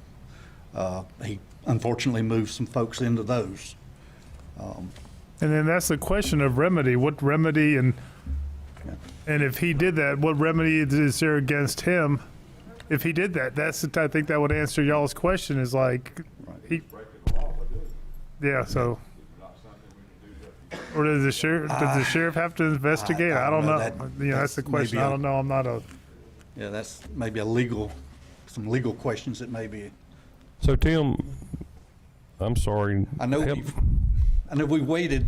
He unfortunately moved some folks into those. And then that's the question of remedy. What remedy, and if he did that, what remedy is there against him if he did that? I think that would answer y'all's question, is like, yeah, so. Or does the sheriff have to investigate? I don't know. That's the question. I don't know. I'm not a. Yeah, that's maybe some legal questions that may be. So Tim, I'm sorry. I know we waited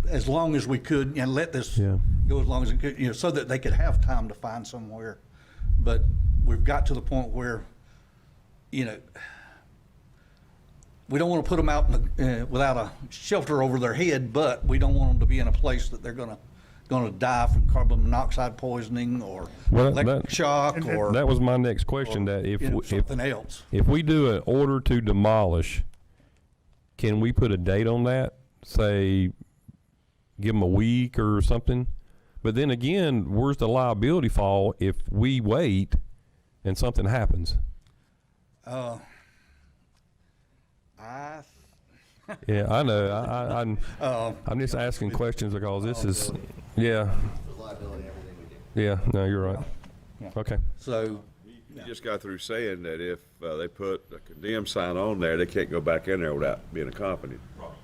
as long as we could and let this go as long as it could, you know, so that they could have time to find somewhere. But we've got to the point where, you know, we don't want to put them out without a shelter over their head, but we don't want them to be in a place that they're going to die from carbon monoxide poisoning or electric shock, or that was my next question. That if something else, if we do an order to demolish, can we put a date on that? Say, give them a week or something. But then again, where's the liability fall if we wait and something happens? Yeah, I know. I'm just asking questions because this is, yeah. Yeah, no, you're right. Okay. So you just got through saying that if they put a condemned sign on there, they can't go back in there without being accompanied.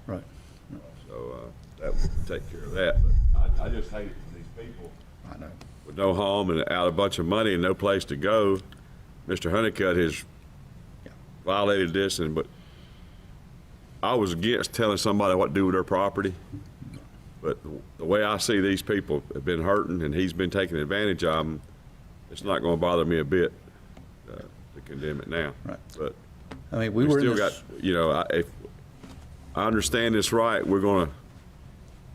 Right. So that would take care of that. But I just hate it for these people. I know. With no home and out a bunch of money and no place to go. Mr. Honeycutt has violated this, but I was against telling somebody what to do with their property. But the way I see these people have been hurting and he's been taking advantage of them, it's not going to bother me a bit to condemn it now. Right. But I mean, we still got, you know, if I understand this right, we're going to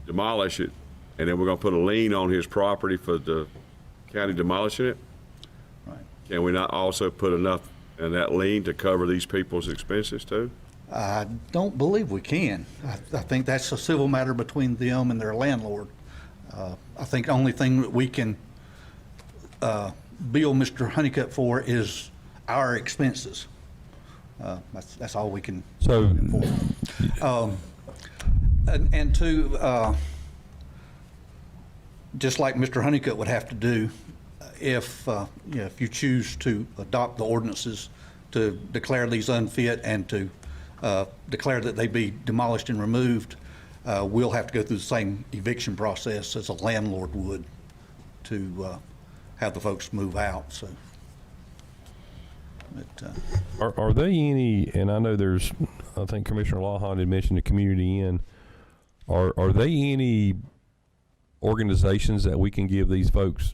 demolish it, and then we're going to put a lien on his property for the county demolishing it. Right. Can we not also put enough in that lien to cover these people's expenses too? I don't believe we can. I think that's a civil matter between them and their landlord. I think the only thing that we can bill Mr. Honeycutt for is our expenses. That's all we can. So, and to just like Mr. Honeycutt would have to do, if you know, if you choose to adopt the ordinances to declare these unfit and to declare that they be demolished and removed, we'll have to go through the same eviction process as a landlord would to have the folks move out. So But, Are they any, and I know there's, I think Commissioner Lawhon had mentioned the community inn. Are they any organizations that we can give these folks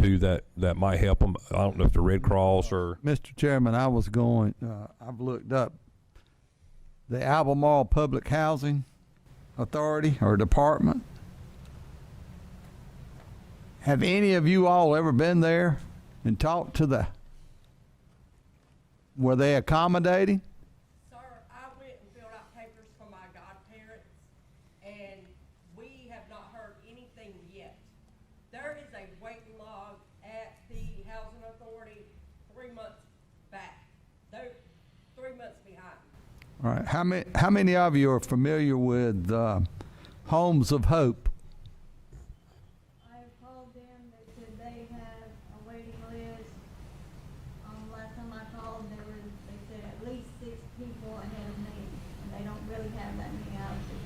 to that might help them? I don't know if the Red Cross or. Mr. Chairman, I was going, I've looked up the Albemarle Public Housing Authority or Department. Have any of you all ever been there and talked to were they accommodating? Sir, I went and filled out papers for my godparents, and we have not heard anything yet. There is a waiting log at the Housing Authority 3 months back. They're 3 months behind. All right. How many of you are familiar with Homes of Hope? I have called them, they said they have a waiting list. Last time I called, they said at least 6 people ahead of me, and they don't really have that many houses.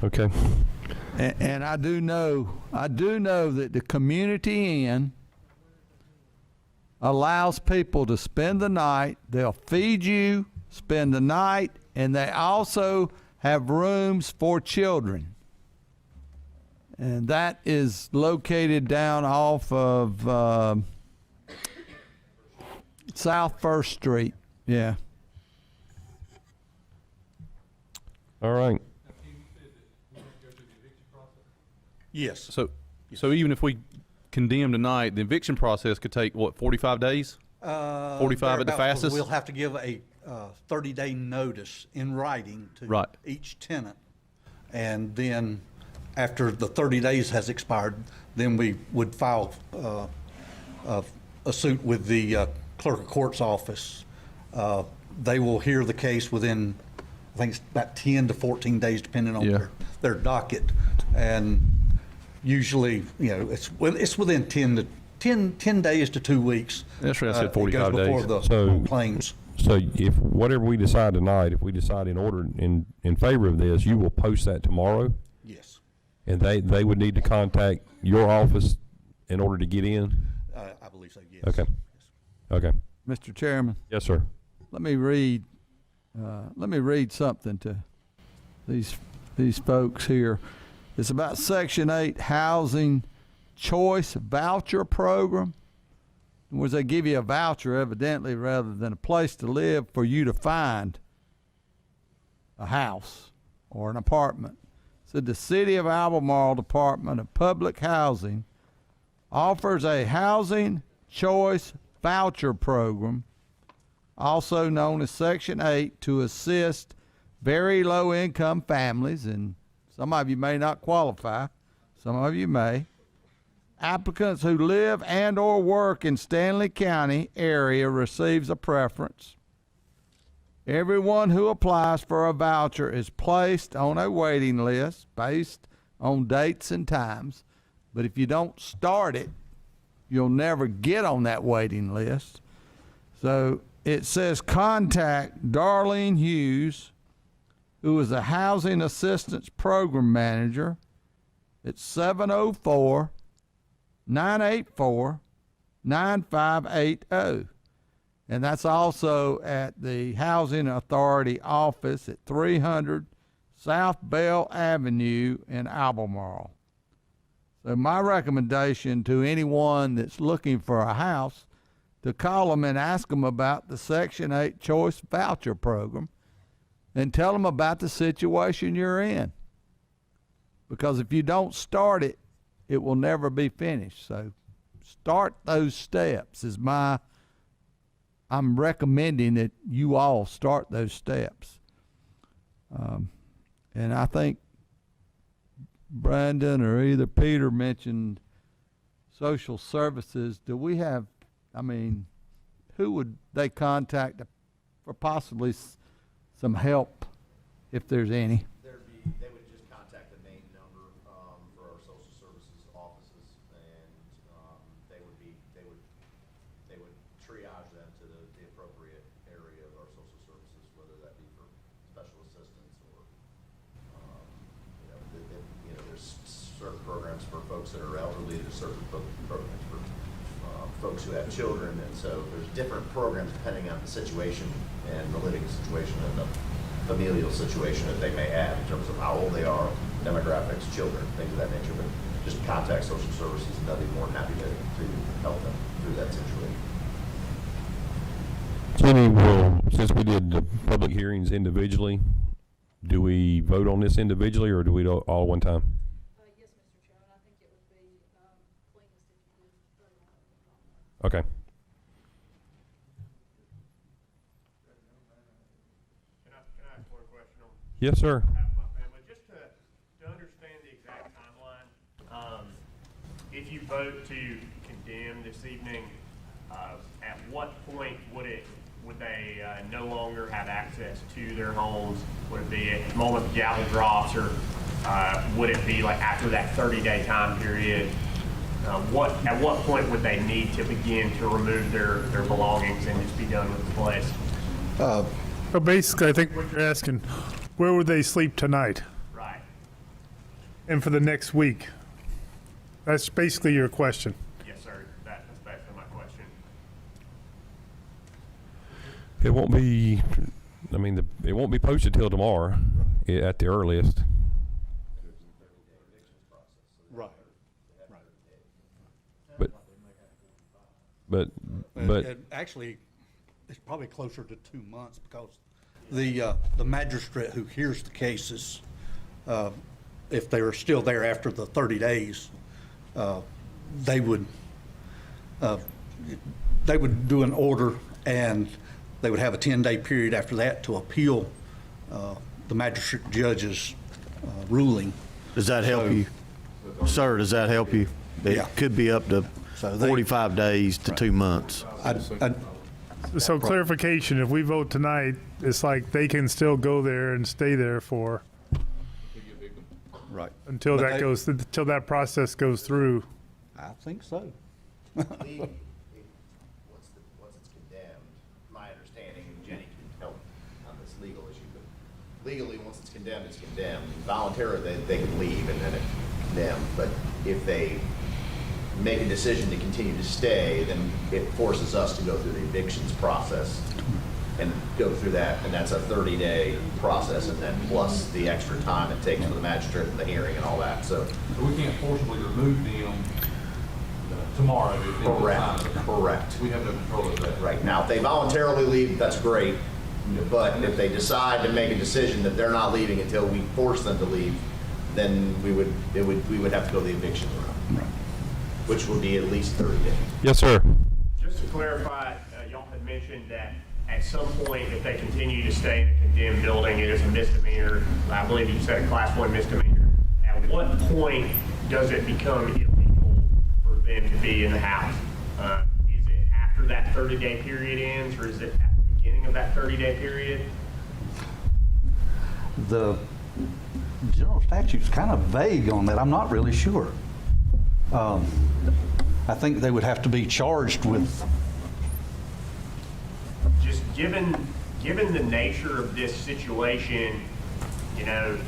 Okay. And I do know that the community inn allows people to spend the night. They'll feed you, spend the night, and they also have rooms for children. And that is located down off of South First Street. Yeah. All right. yes. So even if we condemn tonight, the eviction process could take, what, 45 days? 45 at the fastest? We'll have to give a 30-day notice in writing to Right. each tenant. And then after the 30 days has expired, then we would file a suit with the clerk of court's office. They will hear the case within, I think it's about 10 to 14 days, depending on their docket. And usually, it's within 10 days to 2 weeks. That's right. I said 45 it goes before days. the claims. So if whatever we decide tonight, if we decide in favor of this, you will post that tomorrow? Yes. And they would need to contact your office in order to get in? I believe so, yes. Okay. Okay. Mr. Chairman. Yes, sir. Let me read something to these folks here. It's about Section 8 Housing Choice Voucher Program. In other words, they give you a voucher, evidently, rather than a place to live, for you to find a house or an apartment. So the City of Albemarle Department of Public Housing offers a Housing Choice Voucher Program, also known as Section 8, to assist very low-income families, and some of you may not qualify, some of you may, applicants who live and or work in Stanley County area receives a preference. Everyone who applies for a voucher is placed on a waiting list based on dates and times, but if you don't start it, you'll never get on that waiting list. So it says contact Darlene Hughes, who is a Housing Assistance Program Manager, at 704-984-9580. And that's also at the Housing Authority office at 300 South Bell Avenue in Albemarle. So my recommendation to anyone that's looking for a house, to call them and ask them about the Section 8 Choice Voucher Program and tell them about the situation you're in. Because if you don't start it, it will never be finished. So start those steps I'm recommending that you all start those steps. And I think Brandon or either Peter mentioned social services. Do we have, who would they contact for possibly some help, if there's any? They would just contact the main number for our social services offices, and they would triage them to the appropriate area of our social services, whether that be for special assistance or there's certain programs for folks that are elderly, there's certain programs for folks who have children, and so there's different programs depending on the situation and the living situation and the familial situation that they may have in terms of how old they are, demographics, children, things of that nature. But just contact social services, and they'll be more than happy to help them through that situation. Jenny, since we did the public hearings individually, do we vote on this individually, or do we do it all at one time? Yes, Mr. Chairman, I think it would be cleanest if you did vote on it. Okay. Can I ask one question on Yes, sir. behalf of my family? Just to understand the exact timeline, if you vote to condemn this evening, at what point would they no longer have access to their homes? Would it be at the moment the gavel drops, or would it be like after that 30-day time period? At what point would they need to begin to remove their belongings and just be done with the place? So basically, I think what you're asking, where would they sleep tonight? Right. And for the next week? That's basically your question. Yes, sir. That's basically my question. It won't be, I mean, it won't be posted till tomorrow at the earliest. Right. But Actually, it's probably closer to 2 months, because the magistrate who hears the cases, if they are still there after the 30 days, they would do an order, and they would have a 10-day period after that to appeal the magistrate judge's ruling. Does that help you? Sir, does that help you? It could be up to 45 days to 2 months. So clarification, if we vote tonight, it's like they can still go there and stay there for Right. until that process goes through. I think so. Once it's condemned, my understanding, and Jenny can help on this legal issue, but legally, once it's condemned, it's condemned. Voluntarily, they can leave and then it's condemned. But if they make a decision to continue to stay, then it forces us to go through the evictions process and go through that, and that's a 30-day process, and then plus the extra time it takes for the magistrate and the hearing and all that, so. We can't forcibly remove them tomorrow. Correct. We have no control of that. Right, now, if they voluntarily leave, that's great, but if they decide to make a decision that they're not leaving until we force them to leave, then we would have to go the eviction route, which would be at least 30 days. Yes, sir. Just to clarify, y'all had mentioned that at some point, if they continue to stay in a condemned building, it is a misdemeanor. I believe you said a Class 1 misdemeanor. At what point does it become illegal for them to be in the house? Is it after that 30-day period ends, or is it at the beginning of that 30-day period? The general statute's kind of vague on that. I'm not really sure. I think they would have to be charged with. Just given the nature of this situation, you know,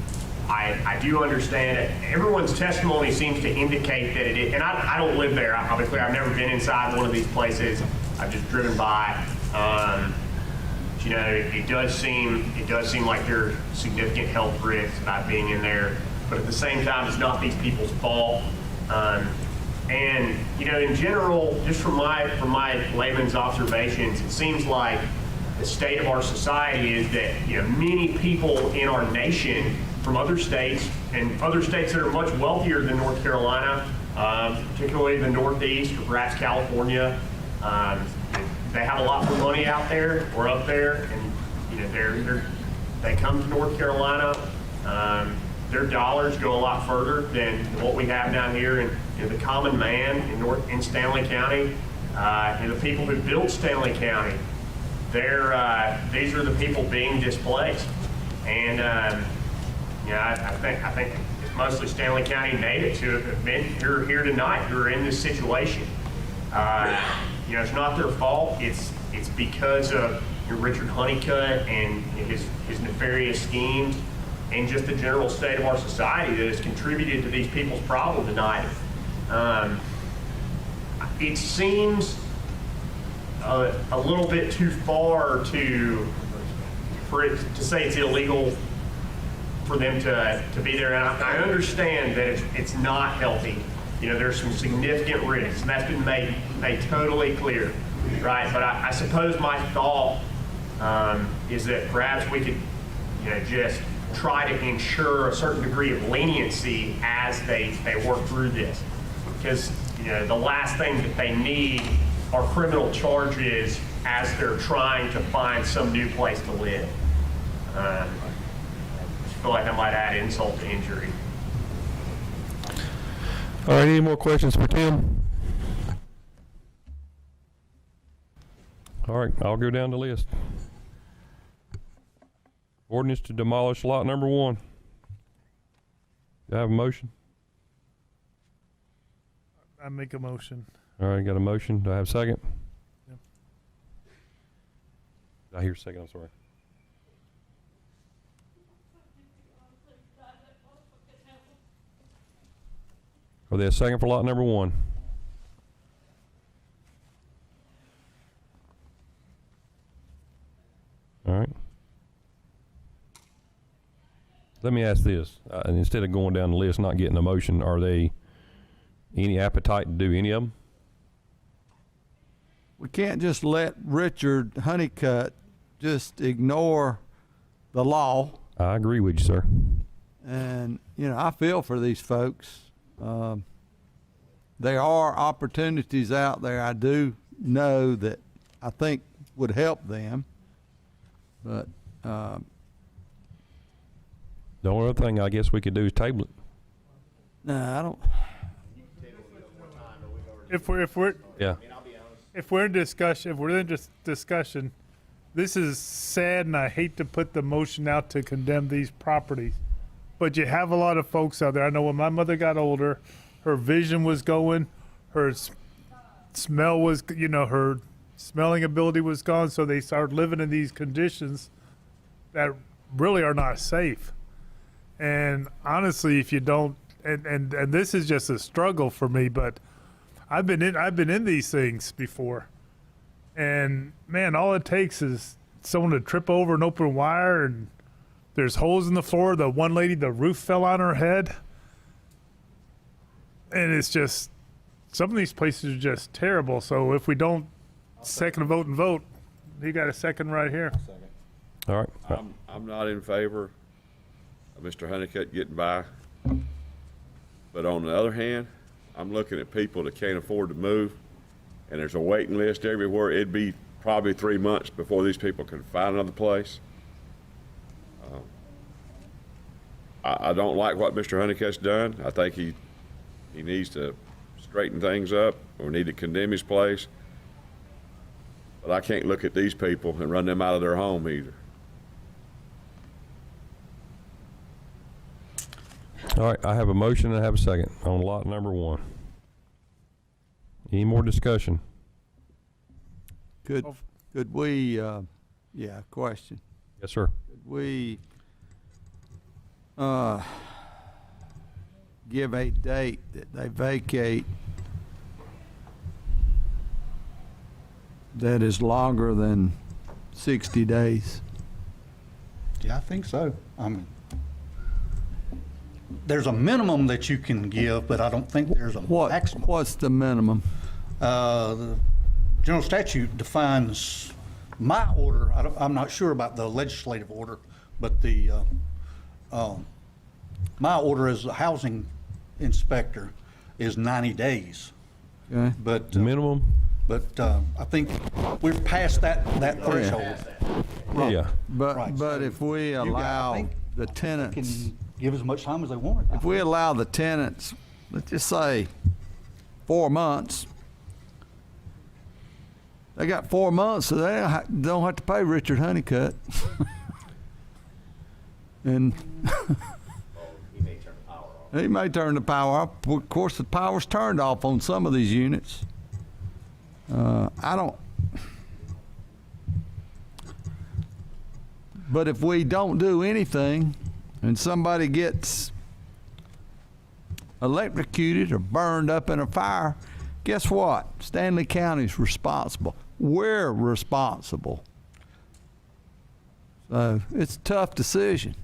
I do understand it. Everyone's testimony seems to indicate that it is, and I don't live there. Obviously, I've never been inside one of these places. I've just driven by. You know, it does seem like there are significant health risks about being in there, but at the same time, it's not these people's fault. And you know, in general, just from my layman's observations, it seems like the state of our society is that, you know, many people in our nation from other states and other states that are much wealthier than North Carolina, particularly the Northeast or perhaps California, they have a lot more money out there or up there, and you know, they come to North Carolina. Their dollars go a lot further than what we have down here, and you know, the common man in Stanley County, and the people who built Stanley County, these are the people being displaced, and I think it's mostly Stanley County natives who have been here tonight who are in this situation. You know, it's not their fault. It's because of Richard Honeycutt and his nefarious schemes. and just the general state of our society that has contributed to these people's problem tonight. It seems a little bit too far for it to say it's illegal for them to be there. And I understand that it's not healthy. You know, there's some significant risks, and that's been made totally clear, right? But I suppose my thought is that perhaps we could, you know, just try to ensure a certain degree of leniency as they work through this. Because, you know, the last thing that they need are criminal charges as they're trying to find some new place to live. I feel like I might add insult to injury. All right, any more questions for Tim? All right, I'll go down the list. Ordinance to demolish lot number 1. Do I have a motion? I make a motion. All right, got a motion. Do I have a second? Yep. Did I hear a second? I'm sorry. Are there a second for lot number 1? All right. Let me ask this, and instead of going down the list, not getting a motion, are they any appetite to do any of them? We can't just let Richard Honeycutt just ignore the law. I agree with you, sir. And, you know, I feel for these folks. There are opportunities out there I do know that I think would help them. But the only other thing I guess we could do is table it. no, I don't. If we're Yeah. if we're in discussion, this is sad, and I hate to put the motion out to condemn these properties, but you have a lot of folks out there. I know when my mother got older, her vision was going, her smell was, you know, her smelling ability was gone, so they started living in these conditions that really are not safe. And honestly, if you don't, and this is just a struggle for me, but I've been in these things before, and man, all it takes is someone to trip over an open wire, and there's holes in the floor. The one lady, the roof fell on her head, and it's just, some of these places are just terrible. So if we don't second vote and vote, you got a second right here. All right. I'm not in favor of Mr. Honeycutt getting by. But on the other hand, I'm looking at people that can't afford to move, and there's a waiting list everywhere. It'd be probably 3 months before these people can find another place. I don't like what Mr. Honeycutt's done. I think he needs to straighten things up, or need to condemn his place. But I can't look at these people and run them out of their home either. All right, I have a motion and I have a second on lot number 1. Any more discussion? Could we, question. Yes, sir. Could we give a date that they vacate that is longer than 60 days? Yeah, I think so. I mean, there's a minimum that you can give, but I don't think there's a maximum. What's the minimum? The general statute defines my order. I'm not sure about the legislative order, but the my order as a housing inspector is 90 days. Okay. But the minimum. But I think we're past that threshold. Yeah. But if we allow the tenants, can give as much time as they want. if we allow the tenants, let's just say 4 months, they got 4 months, so they don't have to pay Richard Honeycutt. And he may turn the power off. Of course, the power's turned off on some of these units. But if we don't do anything and somebody gets electrocuted or burned up in a fire, guess what? Stanley County's responsible. We're responsible. So it's a tough decision.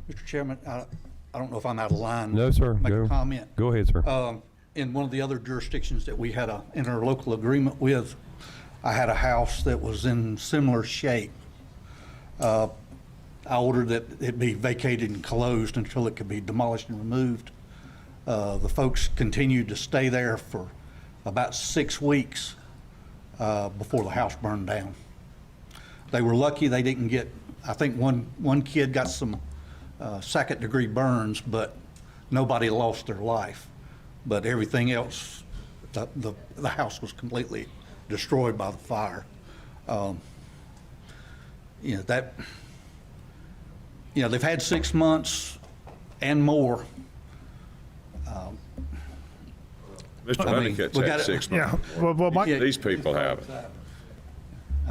Mr. Chairman, I don't know if I'm out of line. No, sir. Make Go. a comment. Go ahead, sir. In one of the other jurisdictions that we had an interlocal agreement with, I had a house that was in similar shape. I ordered that it be vacated and closed until it could be demolished and removed. The folks continued to stay there for about 6 weeks before the house burned down. They were lucky they didn't get, I think one kid got some second-degree burns, but nobody lost their life. But everything else, the house was completely destroyed by the fire. They've had 6 months and more. Mr. Honeycutt's had 6 months. Yeah. Well, These people haven't.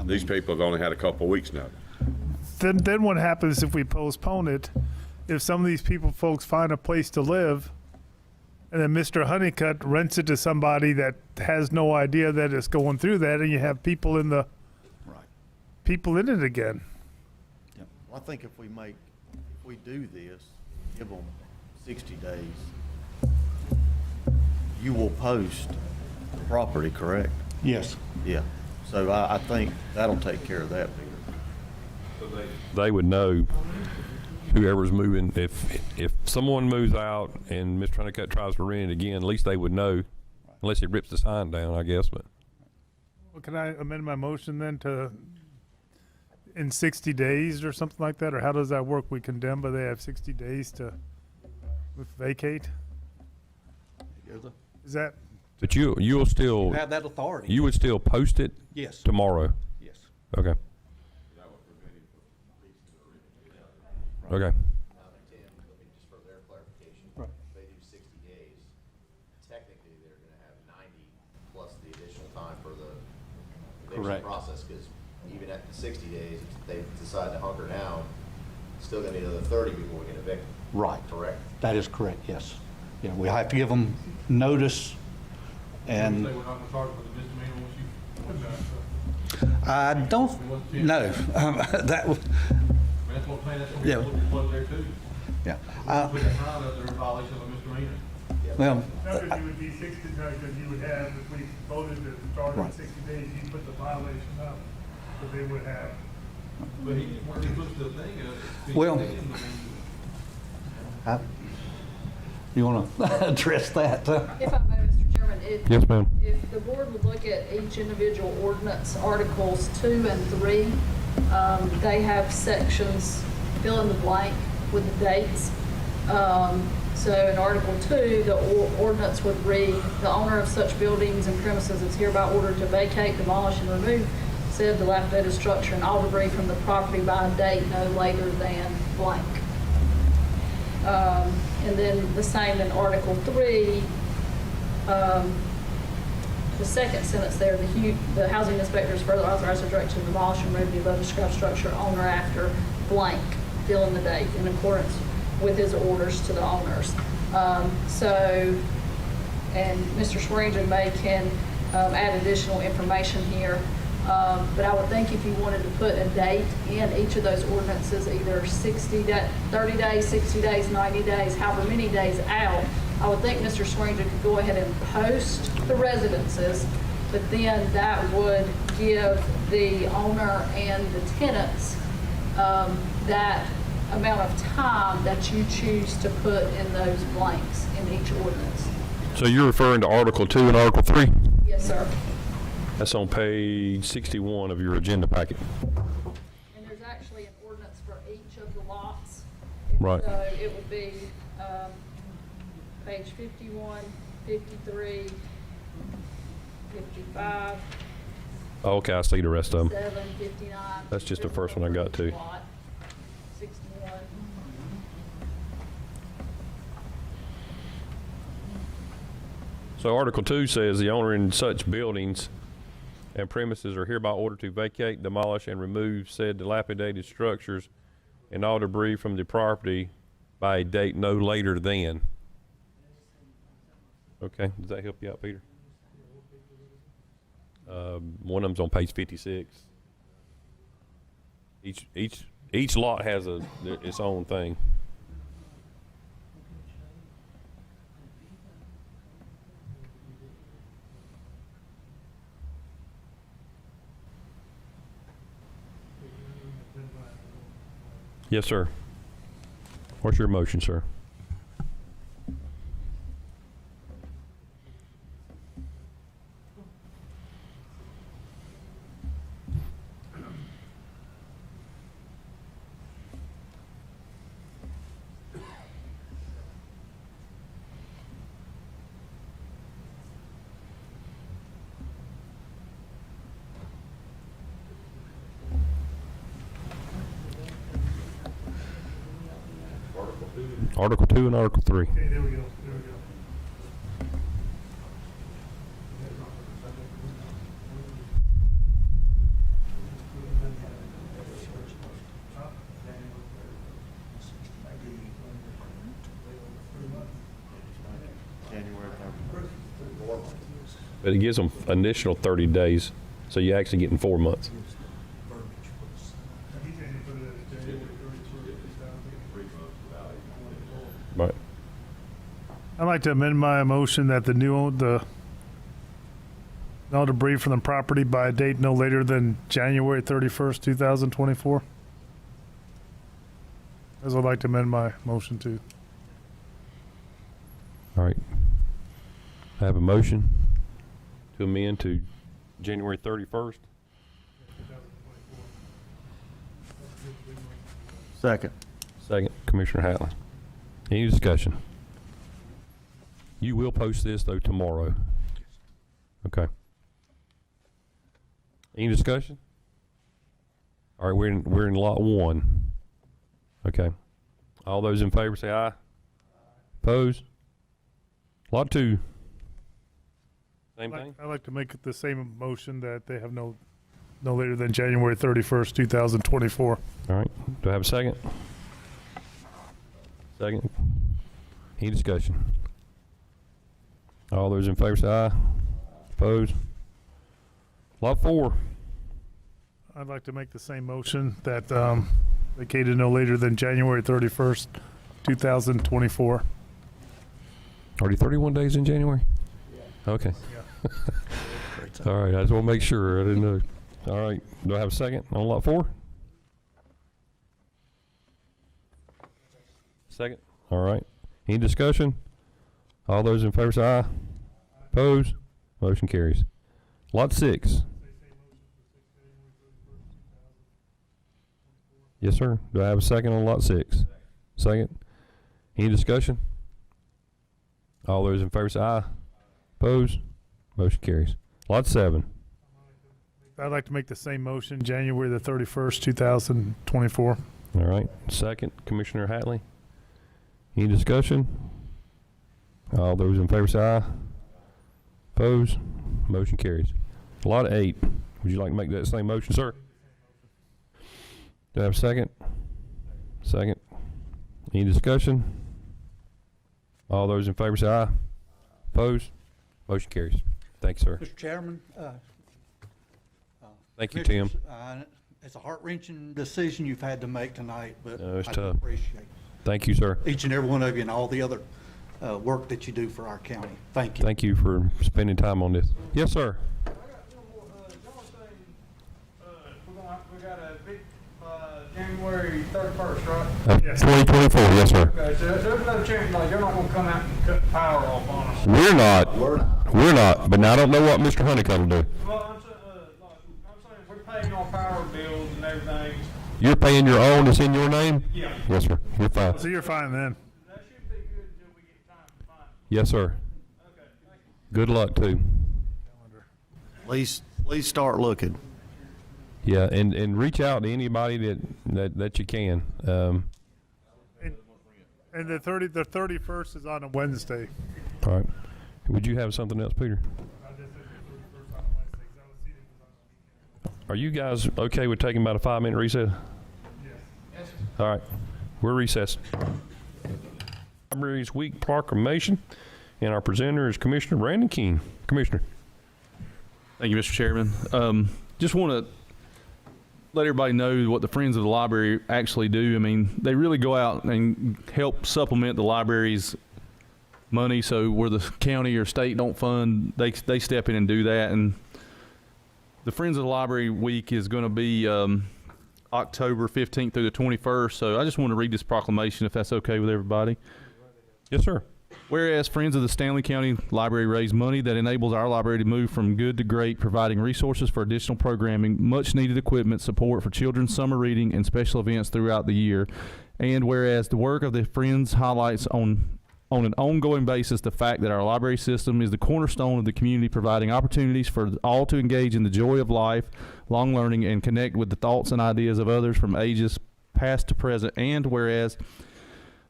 These people have only had a couple of weeks now. then what happens if we postpone it? If some of these folks find a place to live, and then Mr. Honeycutt rents it to somebody that has no idea that it's going through that, and you have people in it again. Well, I think if we do this, give them 60 days, you will post the property, correct? Yes. Yeah. So I think that'll take care of that, Peter. They would know, whoever's moving, if someone moves out and Mr. Honeycutt tries to rent it again, at least they would know, unless he rips the sign down, I guess. But Well, can I amend my motion then to in 60 days or something like that? Or how does that work? We condemn, but they have 60 days to vacate? Is that? But you'll still You have that authority. You would still post it. Yes. Tomorrow. Yes. Okay. Okay. Just for their clarification, if they do 60 days, technically they're gonna have 90 plus the additional time for the eviction Correct. process, because even at the 60 days, if they decide to hunker down, still gonna need another 30 before we can evict. Right. Correct. That is correct, yes. Yeah, we have to give them notice and. We're not going to charge for the misdemeanor once you. I don't know. That was. That's what plan, that's what Yeah. we're there too. Yeah. Put that sign up there in violation of a misdemeanor. Well. No, because you would be 60, because you would have, if we voted to start in Right. 60 days, you put the violation up, that they would have. But when he puts the thing up. Well. You want to address that? If I may, Mr. Chairman, Yes, ma'am. if the board would look at each individual ordinance, Articles 2 and 3, they have sections, fill in the blank with the dates. So in Article 2, the ordinance would read, the owner of such buildings and premises is hereby ordered to vacate, demolish, and remove said dilapidated structure and all debris from the property by a date no later than blank. And then the same in Article 3, the second sentence there, the housing inspector is further authorized to direct to demolish and remove the above described structure on or after blank, fill in the date, in accordance with his orders to the owners. And Mr. Swearingen can add additional information here. But I would think if you wanted to put a date in each of those ordinances, either 30 days, 60 days, 90 days, however many days out, I would think Mr. Swearingen could go ahead and post the residences, but then that would give the owner and the tenants that amount of time that you choose to put in those blanks in each ordinance. So you're referring to Article 2 and Article 3? Yes, sir. That's on page 61 of your agenda packet. And there's actually an ordinance for each of the lots. Right. So it would be page 51, 53, 55, Oh, okay, I see the rest of them. 7, 59. That's just the first one I got to. Lot, 61. So Article 2 says the owner in such buildings and premises are hereby ordered to vacate, demolish, and remove said dilapidated structures and all debris from the property by a date no later than. Okay, does that help you out, Peter? One of them's on page 56. Each lot has its own thing. Yes, sir. What's your motion, sir? Article 2 and Article 3. Okay, there we go. But it gives them initial 30 days, so you're actually getting 4 months. Right. I'd like to amend my motion that all debris from the property by a date no later than January 31st, 2024. As I'd like to amend my motion to. All right. I have a motion to amend to January 31st. Second. Second, Commissioner Hatley. Any discussion? You will post this, though, tomorrow. Okay. Any discussion? All right, we're in lot 1. Okay. All those in favor say aye. Opposed? Lot 2. Same thing? I'd like to make the same motion that they have no later than January 31st, 2024. All right. Do I have a second? Second. Any discussion? All those in favor say aye. Opposed? Lot 4. I'd like to make the same motion that vacated no later than January 31st, 2024. Already 31 days in January? Yeah. Okay. Yeah. All right, I just want to make sure. I didn't know. All right, do I have a second on lot 4? Second. All right. Any discussion? All those in favor say aye. Opposed? Motion carries. Lot 6. Yes, sir. Do I have a second on lot 6? Second. Any discussion? All those in favor say aye. Opposed? Motion carries. Lot 7. I'd like to make the same motion, January the 31st, 2024. All right. Second, Commissioner Hatley. Any discussion? All those in favor say aye. Opposed? Motion carries. Lot 8. Would you like to make that same motion, sir? Do I have a second? Second. Any discussion? All those in favor say aye. Opposed? Motion carries. Thanks, sir. Mr. Chairman. Thank you, Tim. It's a heart-wrenching decision you've had to make tonight, but It's I tough. appreciate Thank you, sir. each and every one of you and all the other work that you do for our county. Thank you. Thank you for spending time on this. Yes, sir. We got a big, January 31st, right? Yes. 2024, yes, sir. Okay, so there's no chance, like, you're not gonna come out and cut the power off on us. We're not, but now I don't know what Mr. Honeycutt will do. Well, I'm saying, we're paying our power bills and everything. You're paying your own, it's in your name? Yeah. Yes, sir. You're fine. So you're fine then. That should be good until we get time to find it. Yes, sir. Okay, thank you. Good luck, too. Please start looking. Yeah, and reach out to anybody that you can. And the 31st is on a Wednesday. All right. Would you have something else, Peter? Are you guys okay with taking about a 5-minute recess? Yes. All right. We're recessed. Libraries Week proclamation, and our presenter is Commissioner Brandon King. Commissioner. Thank you, Mr. Chairman. Just want to let everybody know what the Friends of the Library actually do. I mean, they really go out and help supplement the library's money. So where the county or state don't fund, they step in and do that. And the Friends of the Library Week is going to be October 15th through the 21st. So I just want to read this proclamation, if that's okay with everybody. Yes, sir. Whereas Friends of the Stanley County Library raise money that enables our library to move from good to great, providing resources for additional programming, much needed equipment, support for children's summer reading, and special events throughout the year. And whereas the work of the Friends highlights on an ongoing basis the fact that our library system is the cornerstone of the community, providing opportunities for all to engage in the joy of life, long learning, and connect with the thoughts and ideas of others from ages past to present. And whereas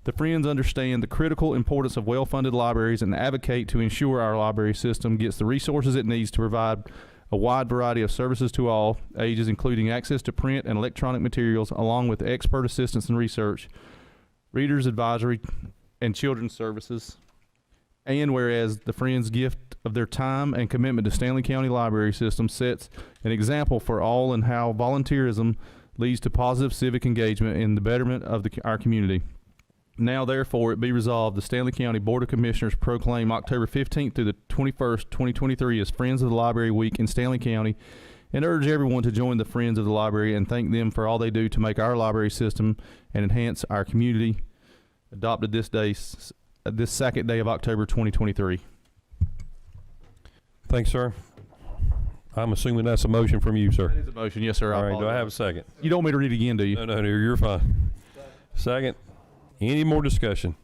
the Friends understand the critical importance of well-funded libraries and advocate to ensure our library system gets the resources it needs to provide a wide variety of services to all ages, including access to print and electronic materials, along with expert assistance and research, readers advisory, and children's services. And whereas the Friends' gift of their time and commitment to Stanley County Library System sets an example for all in how volunteerism leads to positive civic engagement in the betterment of our community. Now, therefore, it be resolved, the Stanley County Board of Commissioners proclaim October 15th through the 21st, 2023 as Friends of the Library Week in Stanley County, and urge everyone to join the Friends of the Library and thank them for all they do to make our library system and enhance our community. Adopted this second day of October 2023. Thanks, sir. I'm assuming that's a motion from you, sir. That is a motion, yes, sir. All right, do I have a second? You don't want me to read it again, do you? No, you're fine. Second. Any more discussion?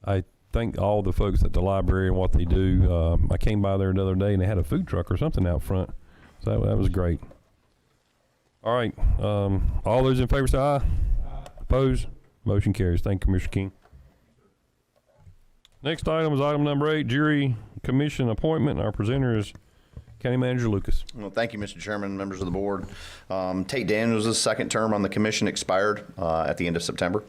I thank all the folks at the library and what they do. I came by there another day and they had a food truck or something out front. So that was great. All right. All those in favor say aye. Opposed? Motion carries. Thank you, Commissioner King. Next item is item number 8, jury commission appointment. Our presenter is County Manager Lucas. Well, thank you, Mr. Chairman, members of the board. Tate Daniels' second term on the commission expired at the end of September.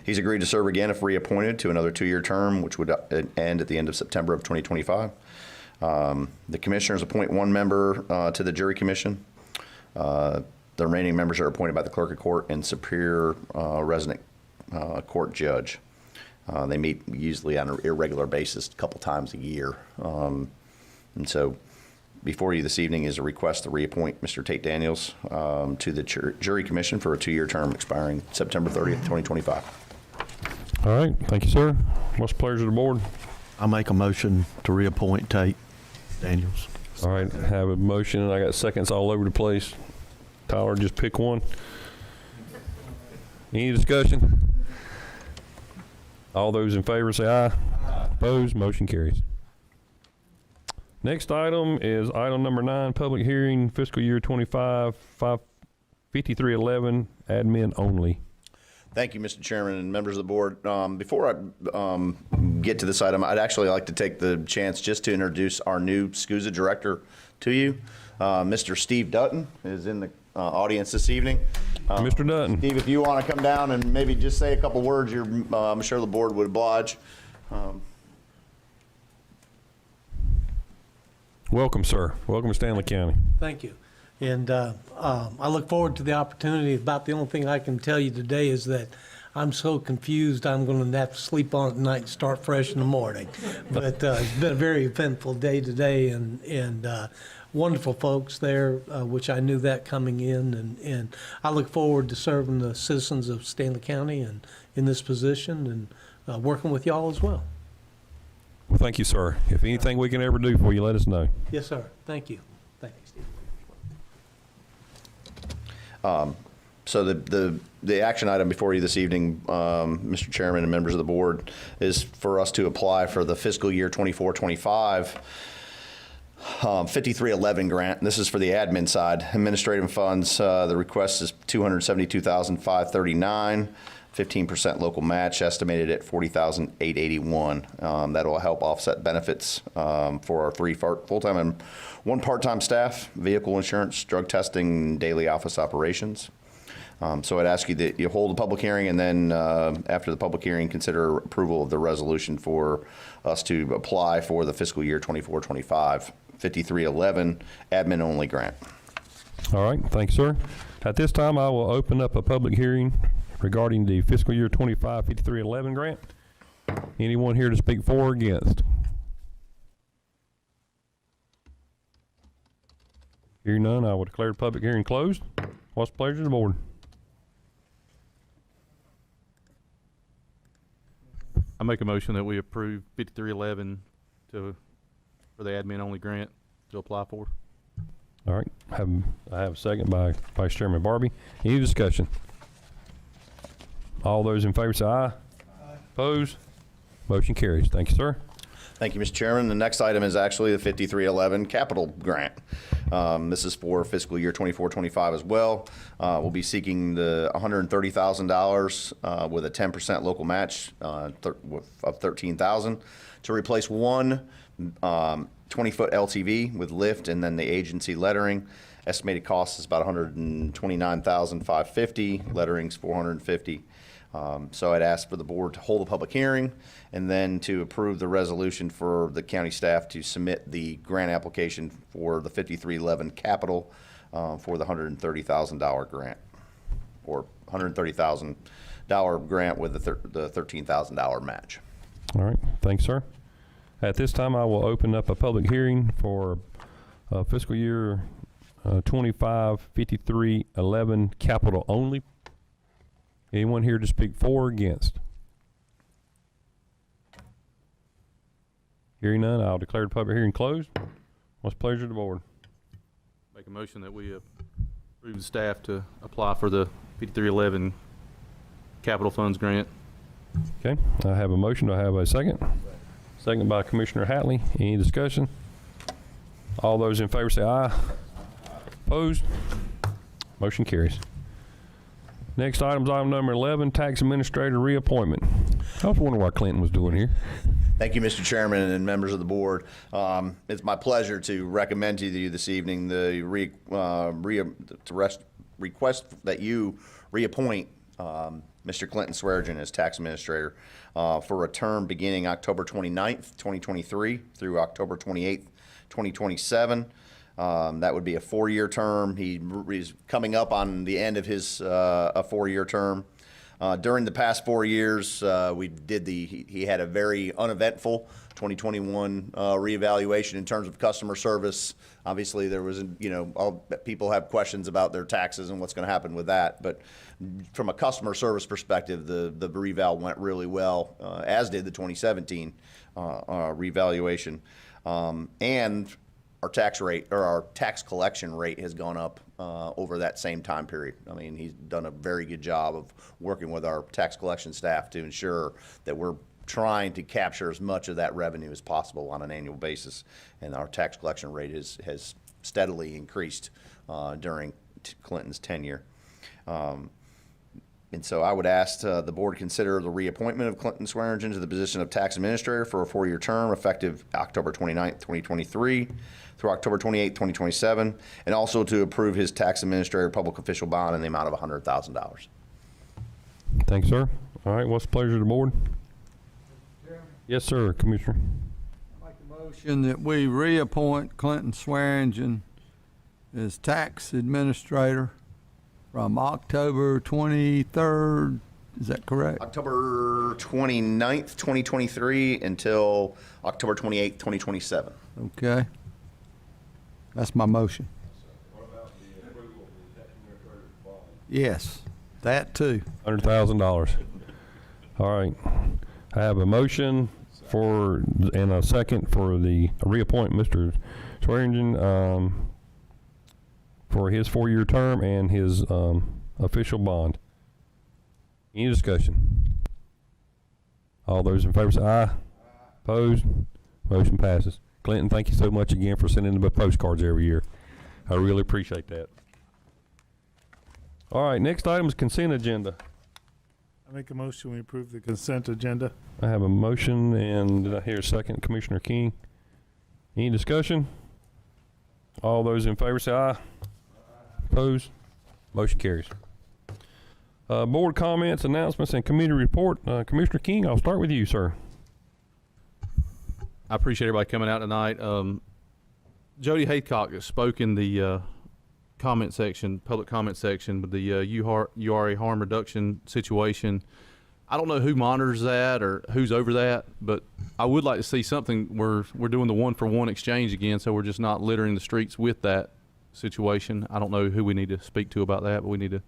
He's agreed to serve again if reappointed to another 2-year term, which would end at the end of September of 2025. The commissioners appoint one member to the jury commission. The remaining members are appointed by the clerk of court and superior resident court judge. They meet usually on an irregular basis a couple times a year. And so before you this evening is a request to reappoint Mr. Tate Daniels to the jury commission for a 2-year term expiring September 30th, 2025. All right. Thank you, sir. What's the pleasure of the board? I make a motion to reappoint Tate Daniels. All right. I have a motion, and I got seconds all over the place. Tyler, just pick one. Any discussion? All those in favor say aye. Opposed? Motion carries. Next item is item number 9, public hearing, fiscal year 25, 5311, admin only. Thank you, Mr. Chairman and members of the board. Before I get to this item, I'd actually like to take the chance just to introduce our new SCUSA director to you. Mr. Steve Dutton is in the audience this evening. Mr. Dutton. Steve, if you want to come down and maybe just say a couple words, I'm sure the board would oblige. Welcome, sir. Welcome to Stanley County. Thank you. And I look forward to the opportunity. About the only thing I can tell you today is that I'm so confused I'm going to have to sleep on it tonight and start fresh in the morning. But it's been a very eventful day today, and wonderful folks there, which I knew that coming in. And I look forward to serving the citizens of Stanley County and in this position and working with y'all as well. Well, thank you, sir. If anything we can ever do for you, let us know. Yes, sir. Thank you. Thank you, Steve. So the action item before you this evening, Mr. Chairman and members of the board, is for us to apply for the fiscal year 24-25 5311 grant. This is for the admin side, administrative funds. The request is $272,539. 15% local match, estimated at $40,881. That will help offset benefits for our 3 full-time and 1 part-time staff, vehicle insurance, drug testing, daily office operations. So I'd ask you that you hold a public hearing, and then after the public hearing, consider approval of the resolution for us to apply for the fiscal year 24-25 5311 admin only grant. All right, thanks, sir. At this time, I will open up a public hearing regarding the fiscal year 25 5311 grant. Anyone here to speak for or against? Hearing none, I will declare the public hearing closed. What's the pleasure of the board? I make a motion that we approve 5311 for the admin only grant to apply for. All right, I have a second by Vice Chairman Barbie. Any discussion? All those in favor say aye. Aye. Opposed? Motion carries. Thank you, sir. Thank you, Mr. Chairman. The next item is actually the 5311 capital grant. This is for fiscal year 24-25 as well. We'll be seeking the $130,000 with a 10% local match of $13,000 to replace one 20-foot LTV with lift and then the agency lettering. Estimated cost is about $129,550. Lettering's $450. So I'd ask for the board to hold a public hearing and then to approve the resolution for the county staff to submit the grant application for the 5311 capital for the $130,000 grant, or $130,000 grant with the $13,000 match. All right, thanks, sir. At this time, I will open up a public hearing for fiscal year 25 5311 capital only. Anyone here to speak for or against? Hearing none, I'll declare the public hearing closed. What's the pleasure of the board? Make a motion that we approve the staff to apply for the 5311 capital funds grant. Okay, I have a motion. Do I have a second? Second by Commissioner Hatley. Any discussion? All those in favor say aye. Opposed? Motion carries. Next item is item number 11, tax administrator reappointment. I was wondering what Clinton was doing here. Thank you, Mr. Chairman and members of the board. It's my pleasure to recommend to you this evening the request that you reappoint Mr. Clinton Swearingen as tax administrator for a term beginning October 29th, 2023 through October 28th, 2027. That would be a 4-year term. He's coming up on the end of his a 4-year term. During the past 4 years, he had a very uneventful 2021 reevaluation in terms of customer service. Obviously, there was, people have questions about their taxes and what's going to happen with that. But from a customer service perspective, the reval went really well, as did the 2017 revaluation. And our tax rate, or our tax collection rate, has gone up over that same time period. I mean, he's done a very good job of working with our tax collection staff to ensure that we're trying to capture as much of that revenue as possible on an annual basis. And our tax collection rate has steadily increased during Clinton's tenure. And so I would ask the board consider the reappointment of Clinton Swearingen to the position of tax administrator for a 4-year term effective October 29th, 2023 through October 28th, 2027, and also to approve his tax administrator public official bond in the amount of $100,000. Thanks, sir. All right, what's the pleasure of the board? Yes, sir, Commissioner. I make a motion that we reappoint Clinton Swearingen as tax administrator from October 23rd, is that correct? October 29th, 2023 until October 28th, 2027. Okay. That's my motion. What about the approval of the tax administrator's bond? Yes, that too. $100,000. All right. I have a motion and a second for the reappoint Mr. Swearingen for his 4-year term and his official bond. Any discussion? All those in favor say aye. Opposed? Motion passes. Clinton, thank you so much again for sending the postcards every year. I really appreciate that. All right, next item is consent agenda. I make a motion we approve the consent agenda. I have a motion, and did I hear a second? Commissioner King. Any discussion? All those in favor say aye. Opposed? Motion carries. Board comments, announcements, and committee report. Commissioner King, I'll start with you, sir. I appreciate everybody coming out tonight. Jody Haycock spoke in the comment section, public comment section, with the URA harm reduction situation. I don't know who monitors that or who's over that, but I would like to see something where we're doing the one-for-one exchange again, so we're just not littering the streets with that situation. I don't know who we need to speak to about that, but we need to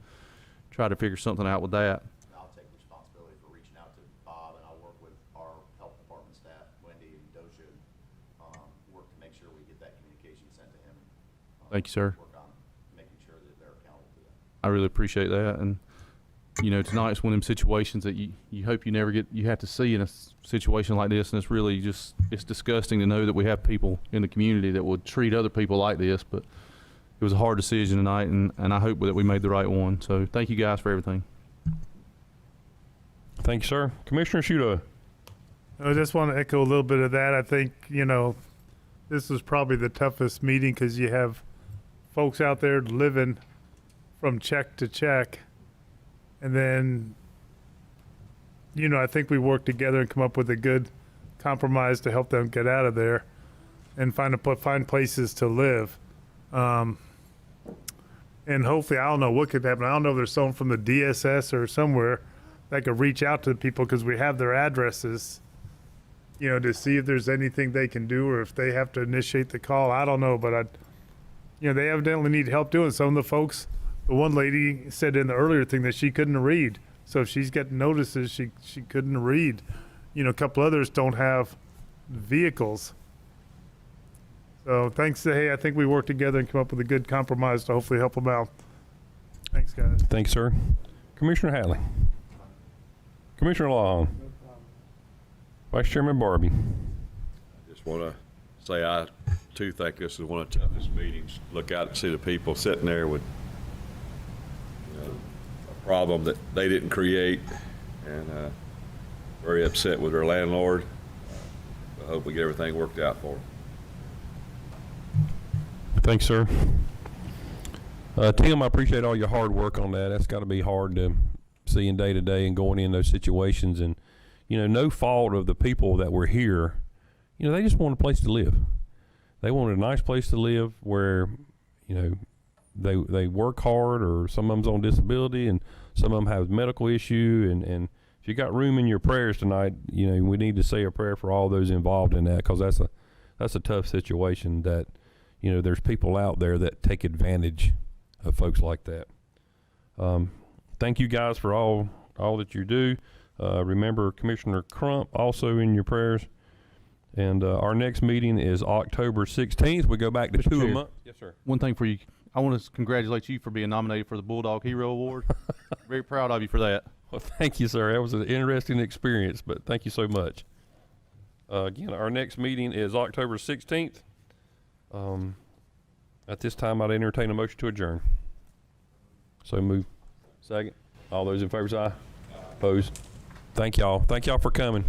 try to figure something out with that. I'll take responsibility for reaching out to Bob, and I'll work with our health department staff, Wendy and Dosha, work to make sure we get that communication sent to him. Thank you, sir. Work on making sure that they're accountable to that. I really appreciate that. And, you know, tonight's one of them situations that you hope you never you have to see in a situation like this. And it's really just, it's disgusting to know that we have people in the community that would treat other people like this. But it was a hard decision tonight, and I hope that we made the right one. So thank you guys for everything. Thank you, sir. Commissioner Shudo. I just want to echo a little bit of that. I think, you know, this was probably the toughest meeting because you have folks out there living from check to check. And then, you know, I think we worked together and come up with a good compromise to help them get out of there and find places to live. And hopefully, I don't know what could happen. I don't know if there's someone from the DSS or somewhere that could reach out to the people because we have their addresses, you know, to see if there's anything they can do or if they have to initiate the call. I don't know, but you know, they evidently need help doing. Some of the folks, the one lady said in the earlier thing that she couldn't read. So if she's getting notices, she couldn't read. You know, a couple others don't have vehicles. So thanks to, hey, I think we worked together and come up with a good compromise to hopefully help them out. Thanks, guys. Thanks, sir. Commissioner Hadley. Commissioner Long. Vice Chairman Barbie. I just want to say I, too, think this is one of the toughest meetings. Look out and see the people sitting there with, you know, a problem that they didn't create, and very upset with their landlord. I hope we get everything worked out for them. Thanks, sir. Tim, I appreciate all your hard work on that. That's got to be hard to seeing day to day and going in those situations. And, you know, no fault of the people that were here. You know, they just want a place to live. They wanted a nice place to live where, you know, they work hard, or some of them's on disability and some of them have medical issue. And if you got room in your prayers tonight, you know, we need to say a prayer for all those involved in that, because that's a tough situation that, you know, there's people out there that take advantage of folks like that. Thank you guys for all that you do. Remember Commissioner Crump also in your prayers. And our next meeting is October 16th. We go back to Mr. 2 a Chair, month. Yes, sir. One thing for you. I want to congratulate you for being nominated for the Bulldog Hero Award. Very proud of you for that. Well, thank you, sir. That was an interesting experience, but thank you so much. Again, our next meeting is October 16th. At this time, I'd entertain a motion to adjourn. So move. Second. All those in favor say aye. Opposed. Thank y'all. Thank y'all for coming.